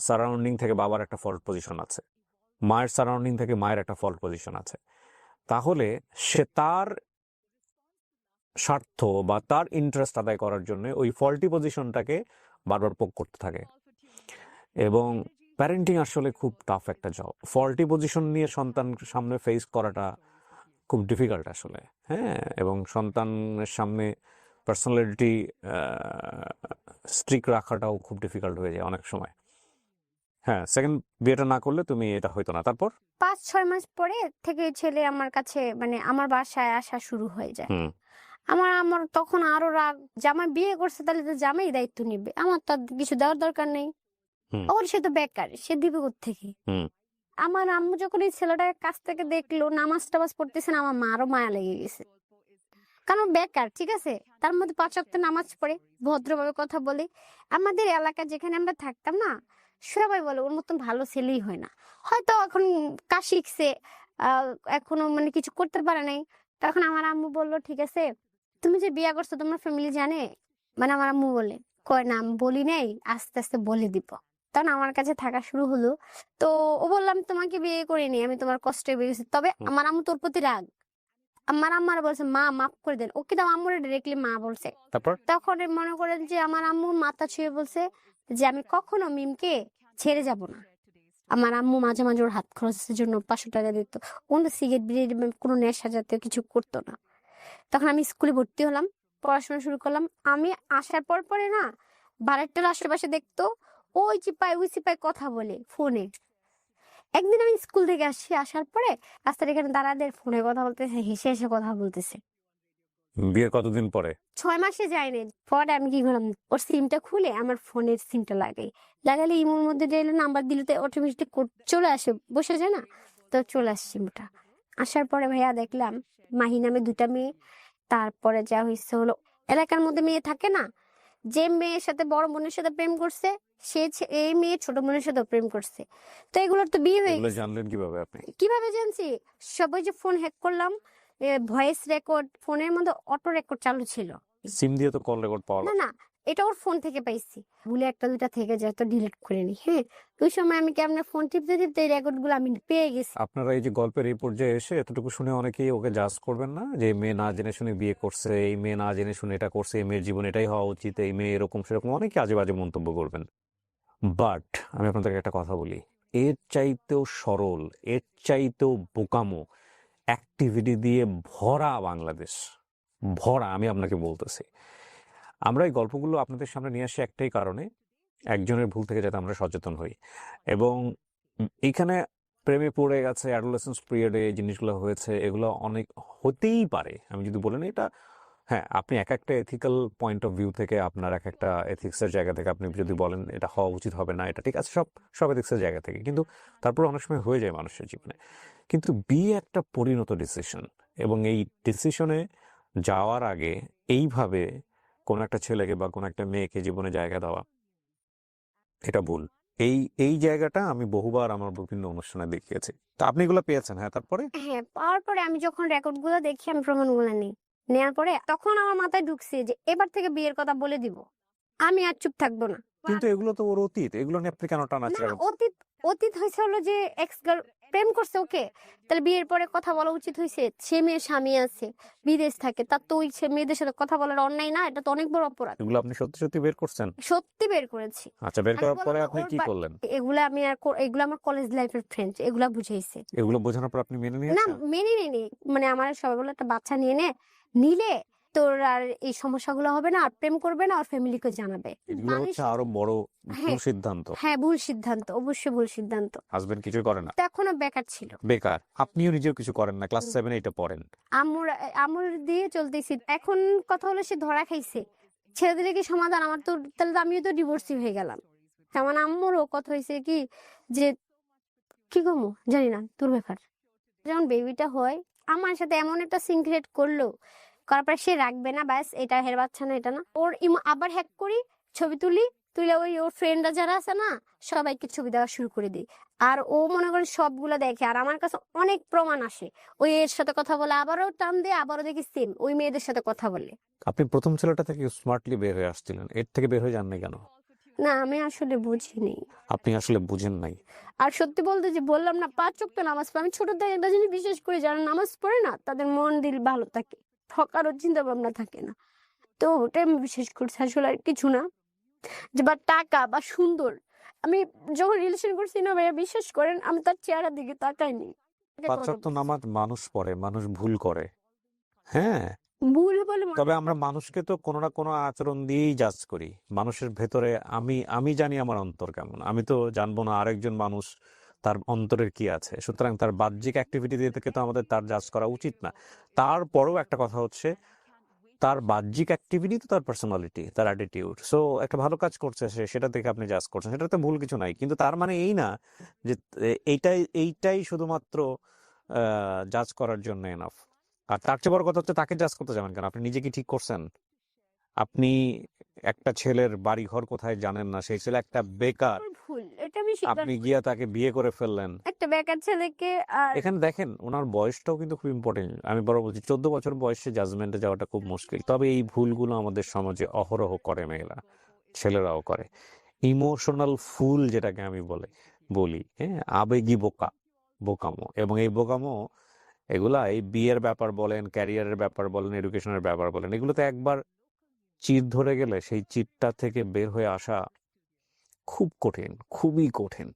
সারাউন্ডিং থেকে বাবার একটা ফল্ট পজিশন আছে, মায়ের সারাউন্ডিং থেকে মায়ের একটা ফল্ট পজিশন আছে, তাহলে সে তার স্বার্থ বা তার ইন্টারেস্ট আদায় করার জন্য ওই ফল্টি পজিশনটাকে বারবার পোক করতে থাকে। এবং প্যারেন্টিং আসলে খুব টাফ একটা জব। ফল্টি পজিশন নিয়ে সন্তান সামনে ফেস করাটা খুব ডিফিকাল্ট আসলে। হ্যাঁ, এবং সন্তানের সামনে পার্সোনালিটি স্ট্রিক রাখাটাও খুব ডিফিকাল্ট হয়ে যায় অনেক সময়। হ্যাঁ, সেকেন্ড বিয়েটা না করলে তুমি এটা হইতো না। তারপর 5-6 মাস পরে থেকে ছেলে আমার কাছে মানে আমার বাসায় আসা শুরু হয়ে যায়। হুম আমার তখন আরো রাগ, জামাই বিয়ে করছে তাহলে তো জামাই দায়িত্ব নিবে, আমার তো আর কিছু দেওয়ার দরকার নেই। হুম ওর সে তো বেকার, সে দিবে কোত্থেকে? হুম আমার আম্মু যখন এই ছেলেটাকে কাছ থেকে দেখলো নামাজ টামাজ পড়তেছে না, আমার মারও মায়া লেগে গেছে, কারণ বেকার, ঠিক আছে, তার মধ্যে 5 ওয়াক্ত নামাজ পড়ে, ভদ্রভাবে কথা বলে। আমাদের এলাকা যেখানে আমরা থাকতাম না, সবাই বলে ওর মতন ভালো ছেলেই হয় না। হয়তো এখন কাজ শিখছে, আহ এখনো মানে কিছু করতে পারে নাই। তখন আমার আম্মু বললো ঠিক আছে, তুমি যে বিয়ে করছো তোমার ফ্যামিলি জানে? মানে আমার আম্মু বলে, কয় না আমি বলি নাই, আস্তে আস্তে বলে দিব। তখন আমার কাছে থাকা শুরু হলো। তো ও বললাম তোমাকে বিয়ে করিনি, আমি তোমার কষ্টে বিয়ে করছি, তবে হুম। আমার আম্মু তোর প্রতি রাগ। আমার আম্মার বলছে মা মাফ করে দেন, ও কিন্তু আম্মুরে ডিরেক্টলি মা বলছে। তারপর তখন মনে করেন যে আমার আম্মু মাথা ছুঁয়ে বলছে যে আমি কখনো মিমকে ছেড়ে যাব না। আমার আম্মু মাঝে মাঝে ওর হাত খরচের জন্য 500 টাকা দিত, কোনো সিগারেট বিড়ি কোনো নেশা জাতীয় কিছু করতো না। তখন আমি স্কুলে ভর্তি হলাম, পড়াশোনা শুরু করলাম। আমি আসার পর পরে না, বাড়িটার আশেপাশে দেখতো ওই চিপায় ওই চিপায় কথা বলে ফোনে। একদিন আমি স্কুল থেকে আসার পরে রাস্তার এখানে দাঁড়াদের ফোনে কথা বলতেছে, হেসে হেসে কথা বলতেছে। বিয়ের কতদিন পরে? 6 মাসে যায়নি। পরে আমি কি করলাম, ওর সিমটা খুলে আমার ফোনের সিমটা লাগালে ইমোর মধ্যে দিলে নাম্বার দিলে তো অটোমেটিক চলে আসে, বসে যায় না? তো চলে আসে সিমটা। আসার পরে ভাইয়া দেখলাম মাহি নামে 2টা মেয়ে। তারপরে যা হয়েছে হলো, এলাকার মধ্যে মেয়ে থাকে না, যে মেয়ের সাথে বড় বোনের সাথে প্রেম করছে, এই মেয়ে ছোট বোনের সাথে প্রেম করছে। তো এগুলোর তো বিয়ে হয়ে এগুলো গেছে। জানলেন কিভাবে আপনি? কিভাবে জানছি? সবাই যে ফোন হ্যাক করলাম, ভয়েস রেকর্ড, ফোনের মধ্যে অটো রেকর্ড চালু ছিল। সিম দিয়ে তো কল রেকর্ড পাওয়া না না, এটা ওর ফোন থেকে পাইছি, ভুলে 1-2টা থেকে যায় তো ডিলিট করে নি। হ্যাঁ, ওই সময় আমি কেমন ফোন টিপতে টিপতে এই রেকর্ড গুলো আমি পেয়ে গেছি। আপনারা এই যে গল্পের এই পর্যায়ে এসে এতটুকু শুনে অনেকেই ওকে জাজ করবেন না, যে এই মেয়ে না জেনে শুনে বিয়ে করছে, এই মেয়ে না জেনে শুনে এটা করছে, এই মেয়ের জীবন এটাই হওয়া উচিত, এই মেয়ে এরকম সেরকম, অনেকে আজে বাজে মন্তব্য করবেন। বাট আমি আপনাদেরকে একটা কথা বলি, এর চাইতেও সরল, এর চাইতেও বোকামো অ্যাক্টিভিটি দিয়ে ভরা বাংলাদেশ, ভরা। আমি আপনাকে বলতেছি, আমরা এই গল্পগুলো আপনাদের সামনে নিয়ে আসি একটাই কারণে, একজনের ভুল থেকে যাতে আমরা সচেতন হই। এবং এইখানে প্রেমে পড়ে গেছে, অ্যাডোলেসেন্স পিরিয়ডে এই জিনিসগুলো হয়েছে, এগুলো অনেক হতেই পারে। আমি যদি বলেন এটা, হ্যাঁ, আপনি এক একটা এথিক্যাল পয়েন্ট অফ ভিউ থেকে, আপনার এক একটা এথিক্সের জায়গা থেকে আপনি যদি বলেন এটা হওয়া উচিত হবে না, এটা ঠিক আছে, সব সব এথিক্সের জায়গা থেকে, কিন্তু তারপর অনেক সময় হয়ে যায় মানুষের জীবনে। কিন্তু বিয়ে একটা পরিণত ডিসিশন, এবং এই ডিসিশনে যাওয়ার আগে এইভাবে কোনো একটা ছেলেকে বা কোনো একটা মেয়েকে জীবনে জায়গা দেওয়া, এটা ভুল। এই জায়গাটা আমি বহুবার আমার বিভিন্ন অনুষ্ঠানে দেখিয়েছি। তো আপনি এগুলো পেয়েছেন, হ্যাঁ? তারপরে হ্যাঁ, পাওয়ার পরে আমি যখন রেকর্ড গুলো দেখি, আমি প্রমাণগুলো নিই। নেওয়ার পরে তখন আমার মাথায় ঢুকছে যে এবার থেকে বিয়ের কথা বলে দিব, আমি আর চুপ থাকবো না। কিন্তু এগুলো তো ওর অতীত, এগুলো নিয়ে আপনি কেন না টানাচ্ছেন? অতীত অতীত হয়েছে হলো যে এক্স গার্ল প্রেম করছে ওকে, তাহলে বিয়ের পরে কথা বলা উচিত হয়েছে। সে মেয়ের স্বামী আছে, বিদেশ থাকে, তার তো ওই সে মেয়েদের সাথে কথা বলার অন্যায় না? এটা তো অনেক বড় অপরাধ। এগুলো আপনি সত্যি সত্যি বের করছেন? সত্যি বের করেছি। আচ্ছা, বের আমি করার পরে বললাম না আপনি ওর কি করলেন? এগুলা আমি আর এগুলো আমার কলেজ লাইফের ফ্রেন্ড, এগুলা বুঝাইছে। এগুলো বোঝানোর পর আপনি মেনে না নিয়েছেন? মেনে নেই, মানে আমার সবাই বলে একটা বাচ্চা নিলে তোর আর এই সমস্যাগুলো হবে না, আর প্রেম করবে না, আর ফ্যামিলিকে জানাবে। এগুলো মানুষ হচ্ছে আরো বড় ভুল হ্যাঁ সিদ্ধান্ত। হ্যাঁ ভুল সিদ্ধান্ত, অবশ্যই ভুল সিদ্ধান্ত। হাজবেন্ড কিছুই করে না, তো এখনো বেকার ছিল। বেকার। আপনিও নিজেও কিছু করেন না, ক্লাস 7 8 পড়েন। আমুর আমুর দিয়ে চলতেছি। এখন কথা হলো সে ধরা খাইছে, ছেড়ে দিলে কি সমাধান? আমার তো তাহলে তো আমিও তো ডিভোর্সি হয়ে গেলাম। তেমন আম্মুরও কথা হয়েছে কি যে কি কমু জানি না, তোর ব্যাপার। যখন বেবিটা হয় আমার সাথে এমন একটা সিনক্রেট করলো, করার পর সে রাখবে না, ব্যাস এটা হের বাচ্চা না, এটা না ওর আবার হ্যাক করি, ছবি তুলে ওই ওর ফ্রেন্ডরা যারা আছে না সবাইকে ছবি দেওয়া শুরু করে দিই। আর ও মনে করে সবগুলো দেখে, আর আমার কাছে অনেক প্রমাণ আসে। ওই এর সাথে কথা বলে আবারও টান দিয়ে, আবারও দেখি সেম ওই মেয়েদের সাথে কথা বলে। আপনি প্রথম ছেলেটা থেকে স্মার্টলি বের হয়ে আসছিলেন, এর থেকে বের হয়ে যাননি কেন? না আমি আসলে বুঝিনি। আপনি আসলে বুঝেন নাই। আর সত্যি বলতে যে বললাম না 5 ওয়াক্ত নামাজ পড়ে, আমি ছোট থেকে একটা জিনিস বিশেষ করে যারা নামাজ পড়ে না তাদের মন দিল ভালো থাকে, ঠকারও চিন্তা ভাবনা থাকে না। তো ওটাই আমি বিশেষ করছি, আসলে আর কিছু না। যে বা টাকা বা সুন্দর, আমি যখন রিলেশন করছি না ভাইয়া, বিশ্বাস করেন আমি তার চেহারার দিকে তাকাইনি। 5 ওয়াক্ত নামাজ মানুষ পড়ে, মানুষ ভুল করে। হ্যাঁ, ভুল বলে তবে আমরা মানুষকে তো কোনো না কোনো আচরণ দিয়েই জাজ করি। মানুষের ভেতরে আমি জানি আমার অন্তর কেমন, আমি তো জানবো না আরেকজন মানুষ তার অন্তরের কি আছে। সুতরাং তার বাহ্যিক অ্যাক্টিভিটি দিয়ে থেকে তো আমাদের তার জাজ করা উচিত না। তারপরেও একটা কথা হচ্ছে, তার বাহ্যিক অ্যাক্টিভিটি তো তার পার্সোনালিটি, তার অ্যাটিটিউড। সো একটা ভালো কাজ করছে সে, সেটা থেকে আপনি জাজ করছেন, সেটাতে ভুল কিছু নাই। কিন্তু তার মানে এই না যে এইটাই শুধুমাত্র জাজ করার জন্য এনাফ। আর তার চেয়ে বড় কথা হচ্ছে, তাকে জাজ করতে যাবেন কেন? আপনি নিজে কি ঠিক করছেন? আপনি একটা ছেলের বাড়ি ঘর কোথায় জানেন না, সেই ছেলে একটা বেকার, ভুল, এটা আমি স্বীকার আপনি করি। গিয়া তাকে বিয়ে করে ফেললেন। একটা বেকার ছেলেকে আর এখানে দেখেন ওনার বয়সটাও কিন্তু খুব ইম্পর্টেন্ট। আমি বড় বলছি, 14 বছর বয়সে জাজমেন্টে যাওয়াটা খুব মুশকিল। তবে এই ভুলগুলো আমাদের সমাজে অহরহ করে মেয়েরা, ছেলেরাও করে। ইমোশনাল ফুল যেটাকে আমি বলি, হ্যাঁ, আবেগী বোকামো। এবং এই বোকামো এগুলা এই বিয়ের ব্যাপার বলেন, ক্যারিয়ারের ব্যাপার বলেন, এডুকেশনের ব্যাপার বলেন, এগুলোতে একবার চির ধরে গেলে সেই চিরটা থেকে বের হয়ে আসা খুব কঠিন, খুবই কঠিন,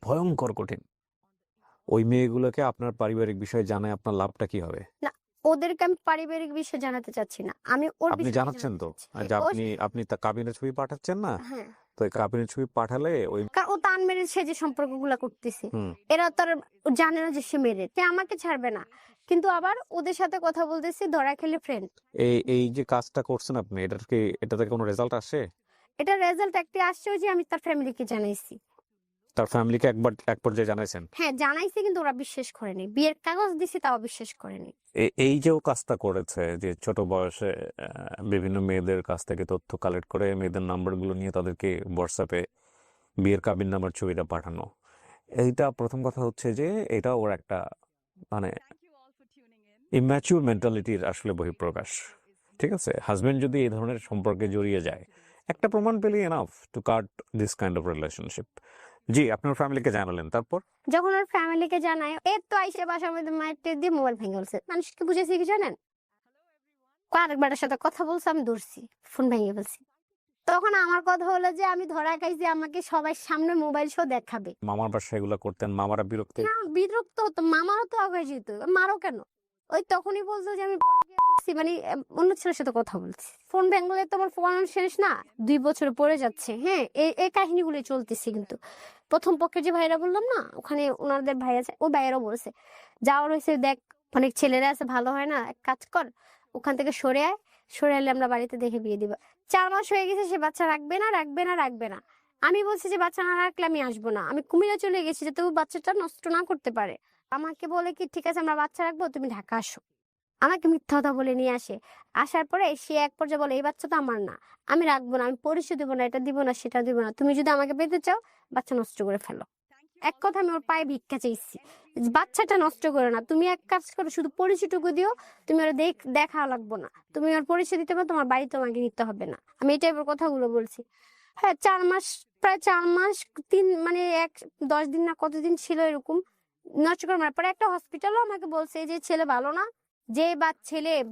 ভয়ঙ্কর কঠিন। ওই মেয়েগুলোকে আপনার পারিবারিক বিষয় জানায় আপনার লাভটা কি হবে? না, ওদেরকে আমি পারিবারিক বিষয় জানাতে চাচ্ছি না, আমি ওর আপনি বিষয়ে জানাচ্ছেন জানাতে তো চাচ্ছি। যে আপনি তা কাবিনের ছবি পাঠাচ্ছেন না? হ্যাঁ, তো এই কাবিনের ছবি পাঠালে ওই কারণ ও তান মেরে সে যে সম্পর্কগুলা করতেছে, হুম এরা তার জানে না যে সে মেরে, সে আমাকে ছাড়বে না, কিন্তু আবার ওদের সাথে কথা বলতেছি ধরা খেলে ফ্রেন্ড। এই যে কাজটা করছেন আপনি, এটাতে কোনো রেজাল্ট আসে? এটা রেজাল্ট একটা আসছে, ওই যে আমি তার ফ্যামিলিকে জানাইছি। তার ফ্যামিলিকে এক পর্যায়ে জানাইছেন? হ্যাঁ জানাইছি, কিন্তু ওরা বিশ্বাস করেনি, বিয়ের কাগজ দিছি তাও বিশ্বাস করেনি। এই যে ও কাজটা করেছে, যে ছোট বয়সে বিভিন্ন মেয়েদের কাছ থেকে তথ্য কালেক্ট করে মেয়েদের নাম্বারগুলো নিয়ে তাদেরকে হোয়াটসঅ্যাপে বিয়ের কাবিন নাম্বার ছবিটা পাঠানো, এইটা প্রথম কথা হচ্ছে যে এটা ওর একটা মানে ইম্যাচিউর মেন্টালিটির আসলে বহিঃপ্রকাশ। ঠিক আছে, হাজবেন্ড যদি এই ধরনের সম্পর্কে জড়িয়ে যায়, একটা প্রমাণ পেলেই enough to cut this kind of relationship. জি, আপনার ফ্যামিলিকে জানালেন, তারপর? যখন ওর ফ্যামিলিকে জানায়, এর তো আইসে বাসার মধ্যে মায়ের টের দিয়ে মোবাইল ভেঙে ফেলছে। মানুষকে বুঝেছি কি জানেন, আরেকবারের সাথে কথা বলছে, আমি ধরছি, ফোন ভেঙে ফেলছি। তখন আমার কথা হলো যে আমি ধরা খাইছি, আমাকে সবাই সামনে মোবাইল শো দেখাবে। মামার বাসায় এগুলো করতেন, মামারা বিরক্ত? না বিরক্ত হতো, মামারও তো আগে যেত, মারো কেন? ওই তখনই বলতো যে আমি পরকীয়া করছি, মানে অন্য ছেলের সাথে কথা বলছি। ফোন ভেঙলে তো আমার ফোন শেষ না, 2 বছর পরে যাচ্ছে। হ্যাঁ, এই কাহিনীগুলো চলতেছে। কিন্তু প্রথম পক্ষের যে ভাইরা বললাম না, ওখানে ওনাদের ভাই আছে, ও ভাইয়েরও বলছে যাওয়ার হয়েছে, দেখ অনেক ছেলেরা আছে, ভালো হয় না, এক কাজ কর, ওখান থেকে সরে আয়, সরে এলে আমরা বাড়িতে দেখে বিয়ে দিব। 4 মাস হয়ে গেছে, সে বাচ্চা রাখবে না। আমি বলছি যে বাচ্চা না রাখলে আমি আসবো না, আমি কুমিল্লা চলে গেছি যাতে ও বাচ্চাটা নষ্ট না করতে পারে। আমাকে বলে কি ঠিক আছে আমরা বাচ্চা রাখবো, তুমি ঢাকা আসো। আমাকে মিথ্যা কথা বলে নিয়ে আসে। আসার পরে সে এক পর্যায়ে বলে এই বাচ্চা তো আমার না, আমি রাখবো না, আমি পরিচয় দিব না, এটা দিব না, সেটা দিব না, তুমি যদি আমাকে পেতে চাও বাচ্চা নষ্ট করে ফেলো। এক কথা আমি ওর পায়ে ভিক্ষা চাইছি, বাচ্চাটা নষ্ট করে না, তুমি এক কাজ করো, শুধু পরিচয়টুকু দিও, তুমি ওরা দেখা লাগবো না, তুমি ওর পরিচয় দিতে পারো, তোমার বাড়ি তোমাকে নিতে হবে না। আমি এই টাইপের কথাগুলো বলছি। হ্যাঁ 4 মাস, প্রায় 4 মাস, মানে 10 দিন না কতদিন ছিল এরকম নষ্ট করে মারার পরে একটা হসপিটালও আমাকে বলছে যে ছেলে ভালো না, যে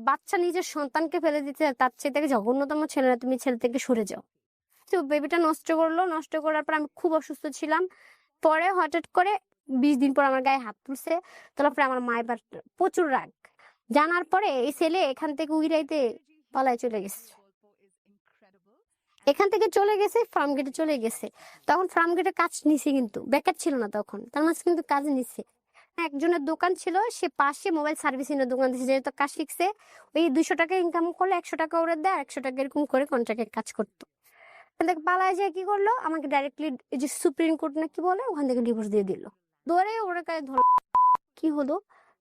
বাচ্চা নিজের সন্তানকে ফেলে দিতে চায়, তার চেয়ে থেকে জঘন্যতম ছেলে না, তুমি ছেলে থেকে সরে যাও। তো বেবিটা নষ্ট করলো, নষ্ট করার পর আমি খুব অসুস্থ ছিলাম। পরে হঠাৎ করে 20 দিন পর আমার গায়ে হাত তুলছে, তোলার পরে আমার মা এবার প্রচুর রাগ জানার পরে এই ছেলে এখান থেকে উইরাইতে পালায় চলে গেছে। এখান থেকে চলে গেছে, ফার্ম গেটে চলে গেছে। তখন ফার্ম গেটে কাজ নিছে, কিন্তু বেকার ছিল না তখন, তার মাঝে কিন্তু কাজ নিছে। একজনের দোকান ছিল, সে পাশে মোবাইল সার্ভিসিং এর দোকান দিচ্ছে, যেহেতু কাজ শিখছে। ওই 200 টাকা ইনকাম করলে 100 টাকা ওরা দেয়, আর 100 টাকা এরকম করে কন্ট্রাক্টের কাজ করতো। ওখান থেকে পালায় যায়, কি করলো, আমাকে ডাইরেক্টলি এই যে সুপ্রিম কোর্ট না কি বলে, ওখান থেকে ডিভোর্স দিয়ে দিল। ধরে ওরা কাছে ধর, কি হলো,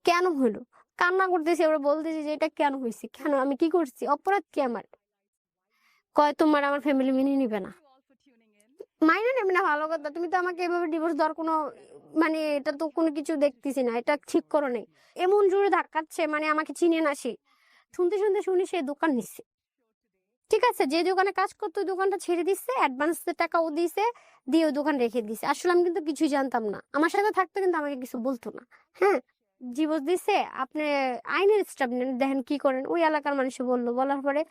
কেন হলো, কান্না করতেছে। ওরা বলতেছে যে এটা কেন হয়েছে, কেন, আমি কি করছি, অপরাধ কি আমার। কয় তোমার আমার ফ্যামিলি মেনে নিবে না। মাইনে নেবে না ভালো কথা, তুমি তো আমাকে এভাবে ডিভোর্স দেওয়ার কোনো, মানে এটা তো কোনো কিছু দেখতেছি না, এটা ঠিক করো নেই। এমন জোরে ধাক্কাচ্ছে, মানে আমাকে চিনে না সে। শুনতে শুনতে শুনি সে দোকান নিচ্ছে। ঠিক আছে, যে দোকানে কাজ করতো ওই দোকানটা ছেড়ে দিচ্ছে, অ্যাডভান্স টাকা ও দিয়েছে, দিয়ে ওই দোকান রেখে দিছে। আসলে আমি কিন্তু কিছুই জানতাম না, আমার সাথে থাকতো কিন্তু আমাকে কিছু বলতো না। হ্যাঁ, ডিভোর্স দিছে, আপনি আইনের স্টাফ নেন, দেখেন কি করেন। ওই এলাকার মানুষ বললো, বলার পরে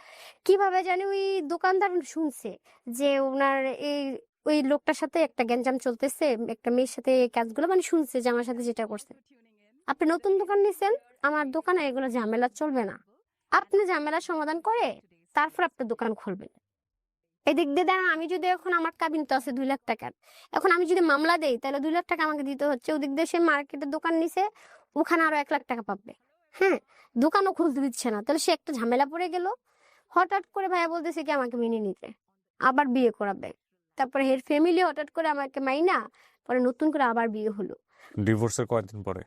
কিভাবে জানি ওই দোকানদার শুনছে যে ওনার এই ওই লোকটার সাথে একটা গ্যাঞ্জাম চলতেছে, একটা মেয়ের সাথে এই কাজগুলো, মানে শুনছে যে আমার সাথে যেটা করছে। আপনি নতুন দোকান নিছেন, আমার দোকানে এগুলো ঝামেলা চলবে না, আপনি ঝামেলার সমাধান করে তারপর আপনার দোকান খুলবেন। এদিক দিয়ে দেন, আমি যদি এখন আমার কাবিন তো আছে 2 লাখ টাকার, এখন আমি যদি মামলা দেই তাহলে 2 লাখ টাকা আমাকে দিতে হচ্ছে। ওদিক দিয়ে সে মার্কেটে দোকান নিছে, ওখানে আরো 1 লাখ টাকা পাবে। হ্যাঁ, দোকানও খুলতে দিচ্ছে না, তাহলে সে একটা ঝামেলা পড়ে গেল। হঠাৎ করে ভাইয়া বলতেছে কি আমাকে মেনে নিতে, আবার বিয়ে করাবে। তারপরে এর ফ্যামিলি হঠাৎ করে আমাকে মাইনা, পরে নতুন করে আবার বিয়ে হলো। ডিভোর্সের কয়েকদিন পরে?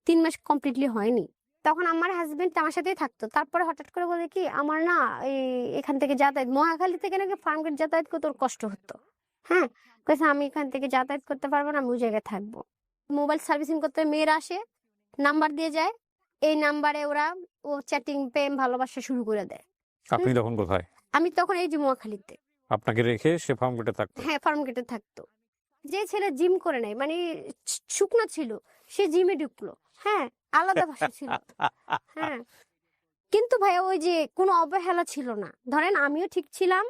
3 মাস কমপ্লিটলি হয়নি। তখন আমার হাজবেন্ড আমার সাথেই থাকতো। তারপরে হঠাৎ করে বলে কি, আমার না এই এখান থেকে যাতায়াত, মহাখালী থেকে নাকি ফার্মগেট যাতায়াত করতে ওর কষ্ট হতো। হ্যাঁ, কইছে আমি এখান থেকে যাতায়াত করতে পারবো না, আমি ওই জায়গায় থাকবো। মোবাইল সার্ভিসিং করতে মেয়েরা আসে, নাম্বার দিয়ে যায়, এই নাম্বারে ওরা ও চ্যাটিং, প্রেম, ভালোবাসা শুরু করে দেয়। আপনি তখন কোথায়? আমি তখন এই যে মহাখালীতে। আপনাকে রেখে সে ফার্ম গেটে থাকতো? হ্যাঁ, ফার্মগেটে থাকতো। যে ছেলে জিম করে নাই, মানে শুকনা ছিল, সে জিমে ঢুকলো। হ্যাঁ, আলাদা ভাষা ছিল। হ্যাঁ, কিন্তু ভাই ওই যে কোনো অবহেলা ছিল না। ধরেন আমিও ঠিক ছিলাম,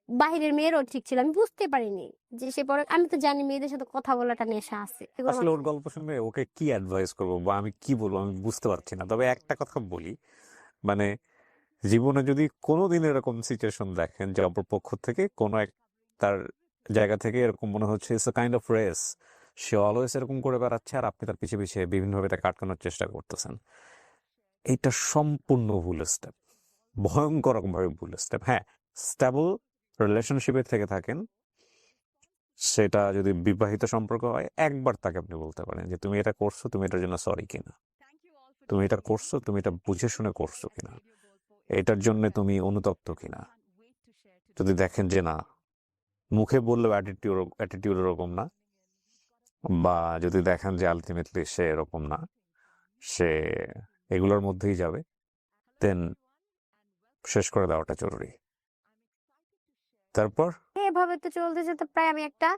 বাহিরের মেয়েরও ঠিক ছিল, আমি বুঝতে পারিনি যে সে পরে। আমি তো জানি মেয়েদের সাথে কথা বলাটা নেশা আছে। আসলে ওর গল্প শুনবে ওকে কি অ্যাডভাইস করবো বা আমি কি বলবো আমি বুঝতে পারছি না। তবে একটা কথা বলি, মানে জীবনে যদি কোনোদিন এরকম সিচুয়েশন দেখেন যে অপর পক্ষ থেকে কোনো এক তার জায়গা থেকে এরকম মনে হচ্ছে it's kind of race, say always এরকম করে বেড়াচ্ছে আর আপনি তার পিছিয়ে পিছিয়ে বিভিন্নভাবে তাকে আটকানোর চেষ্টা করতেছেন, এইটা সম্পূর্ণ ভুল স্টেপ, ভয়ঙ্কর রকম ভাবে ভুল স্টেপ। হ্যাঁ, স্টেবল রিলেশনশিপে থেকে থাকেন, সেটা যদি বিবাহিত সম্পর্ক হয়, একবার তাকে আপনি বলতে পারেন যে তুমি এটা করছো, তুমি এটার জন্য সরি কিনা, তুমি এটা করছো, তুমি এটা বুঝে শুনে করছো কিনা, এটার জন্য তুমি অনুতপ্ত কিনা। যদি দেখেন যে না, মুখে বললেও অ্যাটিটিউড এরকম না, বা যদি দেখেন যে আলটিমেটলি সে এরকম না, সে এগুলোর মধ্যেই যাবে, দেন শেষ করে দেওয়াটা জরুরি। তারপর এভাবে তো চলতে যেতে প্রায় আমি একটা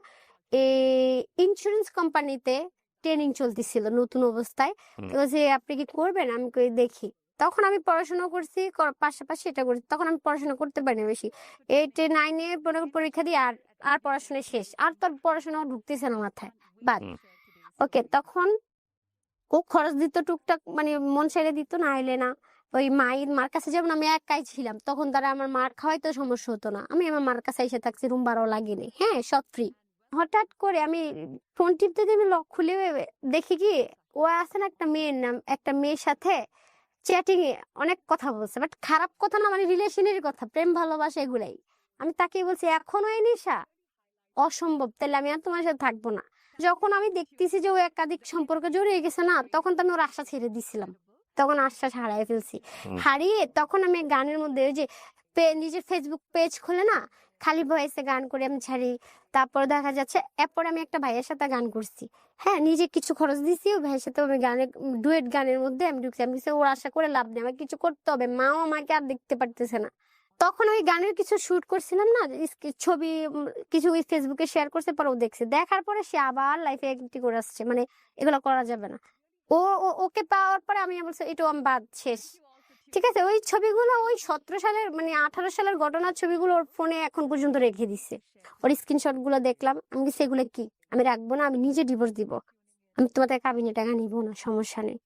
ইন্স্যুরেন্স কোম্পানিতে ট্রেনিং চলতেছিল নতুন অবস্থায়। হুম। তো যে আপনি কি করবেন, আমি কই দেখি। তখন আমি পড়াশোনা করছি, পাশাপাশি এটা করছি। তখন আমি পড়াশোনা করতে পারিনি বেশি, 8 9 পরীক্ষা দিয়ে আর আর পড়াশোনা শেষ, আর তোর পড়াশোনা ঢুকতেছে না মাথায়, বাদ। হুম। ওকে, তখন ও খরচ দিত টুকটাক, মানে মন ছেড়ে দিত, না হইলে না। ওই মার কাছে যেমন আমি একাই ছিলাম, তখন তারা আমার মার খাওয়াইতে সমস্যা হতো না, আমি আমার মার কাছে এসে থাকছি, রুম ভাড়াও লাগেনি, হ্যাঁ সব ফ্রি। হঠাৎ করে আমি ফোন টিপতে আমি লক খুলে দেখি কি, ও আছে না একটা মেয়ের নাম, একটা মেয়ের সাথে চ্যাটিং এ অনেক কথা বলছে, বাট খারাপ কথা না, মানে রিলেশনের কথা, প্রেম ভালোবাসা এগুলাই। আমি তাকে বলছি এখনো এই নেশা, অসম্ভব, তাহলে আমি আর তোমার সাথে থাকবো না। যখন আমি দেখতেছি যে ও একাধিক সম্পর্কে জড়িয়ে গেছে না, তখন তো আমি ওর আশা ছেড়ে দিছিলাম, তখন আশ্বাস হারাই ফেলছি। হারিয়ে তখন আমি গানের মধ্যে ওই যে নিজের ফেসবুক পেজ খুলে না, খালি ভয়েসে গান করে আমি ছাড়ি। তারপর দেখা যাচ্ছে এরপর আমি একটা ভাইয়ের সাথে গান করছি। হ্যাঁ, নিজে কিছু খরচ দিছি, ও ভাইয়ের সাথে আমি গানের ডুয়েট গানের মধ্যে আমি ঢুকছি। আমি ওর আশা করে লাভ নেই, আমার কিছু করতে হবে, মাও আমাকে আর দেখতে পারতেছে না। তখন ওই গানের কিছু শুট করছিলাম না, ছবি কিছু ফেসবুকে শেয়ার করছে, পরে ও দেখছে, দেখার পরে সে আবার লাইফে অ্যাক্টিভ করে আসছে, মানে এগুলো করা যাবে না। ওকে পাওয়ার পরে আমি বলছি এটাও আমি বাদ, শেষ। ঠিক আছে, ওই ছবিগুলো ওই 17 সালের মানে 18 সালের ঘটনার ছবিগুলো ওর ফোনে এখন পর্যন্ত রেখে দিছে। ওর স্ক্রিনশট গুলো দেখলাম, আমি কি সেগুলো কি আমি রাখবো না, আমি নিজে ডিভোর্স দিব, আমি তোমাদের কাবিনে টাকা নিবো না, সমস্যা নেই।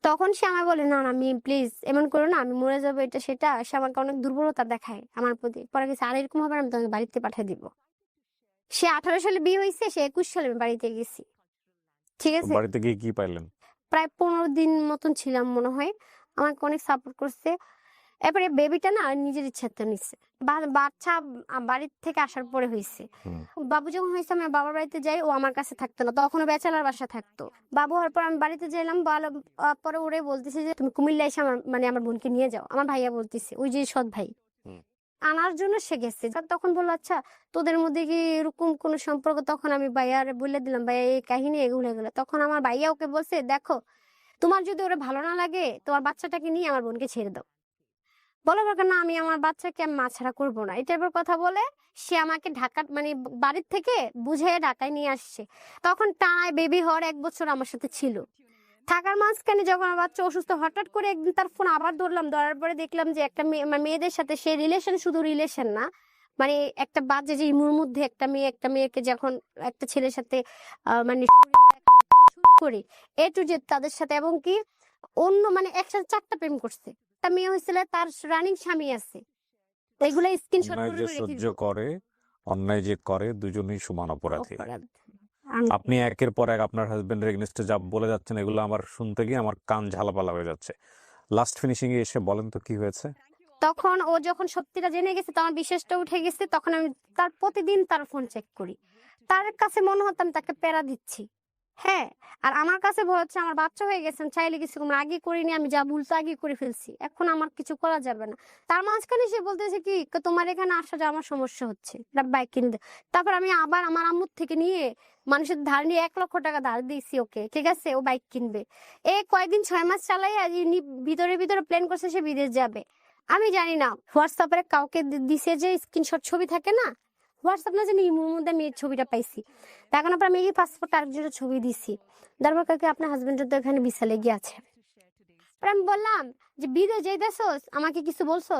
তখন সে আমায় বলে না না আমি প্লিজ এমন করো না, আমি মরে যাবো, এটা সেটা। সে আমাকে অনেক দুর্বলতা দেখায় আমার প্রতি, পরে গেছে আর এরকম হবে না, আমি তোমাকে বাড়িতে পাঠিয়ে দিব। সে 18 সালে বিয়ে হয়েছে, সে 21 সালে আমি বাড়িতে গেছি। ঠিক আছে, বাড়িতে গিয়ে কি পাইলেন? প্রায় 15 দিন মতন ছিলাম মনে হয়, আমাকে অনেক সাপোর্ট করছে। এরপরে বেবিটা না নিজের ইচ্ছাতে নিচ্ছে, বাচ্চা বাড়ির থেকে আসার পরে হয়েছে। হুম। বাবু যখন হয়েছে আমি বাবার বাড়িতে যাই, ও আমার কাছে থাকতো না, তখনও ব্যাচেলার বাসা থাকতো। বাবু হওয়ার পর আমি বাড়িতে যাইলাম, পরে ওরে বলতেছে যে তুমি কুমিল্লা এসে আমার বোনকে নিয়ে যাও। আমার ভাইয়া বলতেছে, ওই যে সৎ ভাই, হুম। আনার জন্য সে গেছে। তখন বললো আচ্ছা তোদের মধ্যে কি এরকম কোন সম্পর্ক? তখন আমি ভাইয়ার বলে দিলাম, ভাইয়া এই কাহিনী এগুলো এগুলো। তখন আমার ভাইয়া ওকে বলছে, দেখো তোমার যদি ওরা ভালো না লাগে, তোমার বাচ্চাটাকে নিয়ে আমার বোনকে ছেড়ে দাও। বলো দরকার না, আমি আমার বাচ্চাকে আমি মাছাড়া করবো না, এই টাইপের কথা বলে সে আমাকে ঢাকা মানে বাড়ির থেকে বুঝে ঢাকায় নিয়ে আসছে। তখন টানায় বেবি হওয়ার 1 বছর আমার সাথে ছিল। থাকার মাঝখানে যখন আমার বাচ্চা অসুস্থ, হঠাৎ করে একদিন তার ফোন আবার ধরলাম, ধরার পরে দেখলাম যে একটা মেয়েদের সাথে সে রিলেশন, শুধু রিলেশন না, মানে একটা বাজে যে ইমুর মধ্যে একটা মেয়েকে যখন একটা ছেলের সাথে মানে শরীর দেখানো থেকে শুরু করে এ টু জেড তাদের সাথে, এবং কি অন্য মানে একসাথে 4টা প্রেম করছে। একটা মেয়ে হয়েছিল, তার রানিং স্বামী আছে, এগুলো স্ক্রিনশট অন্যায় করে যে রেখে সহ্য দিব। করে, অন্যায় যে করে, দুজনেই সমান অপরাধী। অপরাধ। আপনি একের পর এক আপনার হাজবেন্ডের এগেনস্টে যা বলে যাচ্ছেন, এগুলো আমার শুনতে গিয়ে আমার কান ঝালাপালা হয়ে যাচ্ছে। লাস্ট ফিনিশিং এ এসে বলেন তো কি হয়েছে? তখন ও যখন সত্যিটা জেনে গেছে, তখন বিশ্বাসটা উঠে গেছে, তখন আমি তার প্রতিদিন তার ফোন চেক করি। তার কাছে মনে হতো আমি তাকে প্যারা দিচ্ছি। হ্যাঁ, আর আমার কাছে ভয় হচ্ছে আমার বাচ্চা হয়ে গেছে, আমি চাইলে কিছু আগে করিনি, আমি যা ভুলতে আগে করে ফেলছি, এখন আমার কিছু করা যাবে না। তার মাঝখানে সে বলতেছে কি তোমার এখানে আসা যা আমার সমস্যা হচ্ছে, বাইক কিনে দে। তারপর আমি আবার আমার আম্মুর থেকে নিয়ে মানুষের ধার নিয়ে 1 লক্ষ টাকা ধার দিয়েছি ওকে, ঠিক আছে, ও বাইক কিনবে। কয়দিন 6 মাস চালাই আজ ভিতরে ভিতরে প্ল্যান করছে সে বিদেশ যাবে। আমি জানি না, হোয়াটসঅ্যাপে কাউকে দিছে যে স্ক্রিনশট ছবি থাকে না, হোয়াটসঅ্যাপ না জানি ইমোর মধ্যে আমি এই ছবিটা পাইছি। তখন পর আমি এই পাসপোর্ট আরেকজনের ছবি দিছি, দরবার কাকে আপনার হাজবেন্ডের তো এখানে ভিসা লেগে আছে। পরে আমি বললাম যে বিদেশ যাইতেছস, আমাকে কিছু বলছো?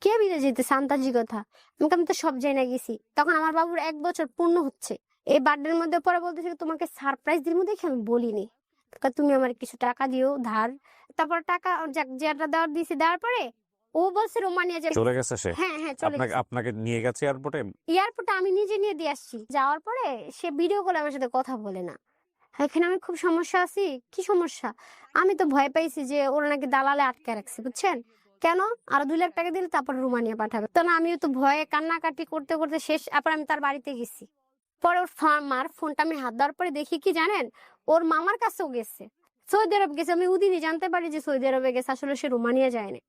কে বিদেশ যেতেছে আন্তাজি কথা, আমি তো সব জায়গায় গেছি। তখন আমার বাবুর 1 বছর পূর্ণ হচ্ছে, এই বার্থডের মধ্যে। পরে বলতেছে তোমাকে সারপ্রাইজ দিব দেখে আমি বলিনি, তুমি আমার কিছু টাকা দিও ধার। তারপর টাকা যেটা দেওয়ার দিয়েছি, দেওয়ার পরে ও বলছে রোমানিয়া যাবে। চলে গেছে সে? হ্যাঁ হ্যাঁ চলে আপনাকে গেছে। আপনাকে নিয়ে গেছে এয়ারপোর্টে? এয়ারপোর্টে আমি নিজে নিয়ে দিয়ে আসছি। যাওয়ার পরে সে ভিডিও কলে আমার সাথে কথা বলে না। এখানে আমি খুব সমস্যা আছি। কি সমস্যা? আমি তো ভয় পাইছি যে ওরা নাকি দালালে আটকে রাখছে, বুঝছেন? কেন? আরো 2 লাখ টাকা দিলে তারপর রোমানিয়া পাঠাবে। তো না, আমিও তো ভয়ে কান্নাকাটি করতে করতে শেষ। তারপর আমি তার বাড়িতে গেছি। পরে ওর মার ফোনটা আমি হাত দেওয়ার পরে দেখি কি জানেন, ওর মামার কাছেও গেছে, সৌদি আরব গেছে। আমি ওদিনই জানতে পারি যে সৌদি আরবে গেছে, আসলে সে রোমানিয়া যায়নি।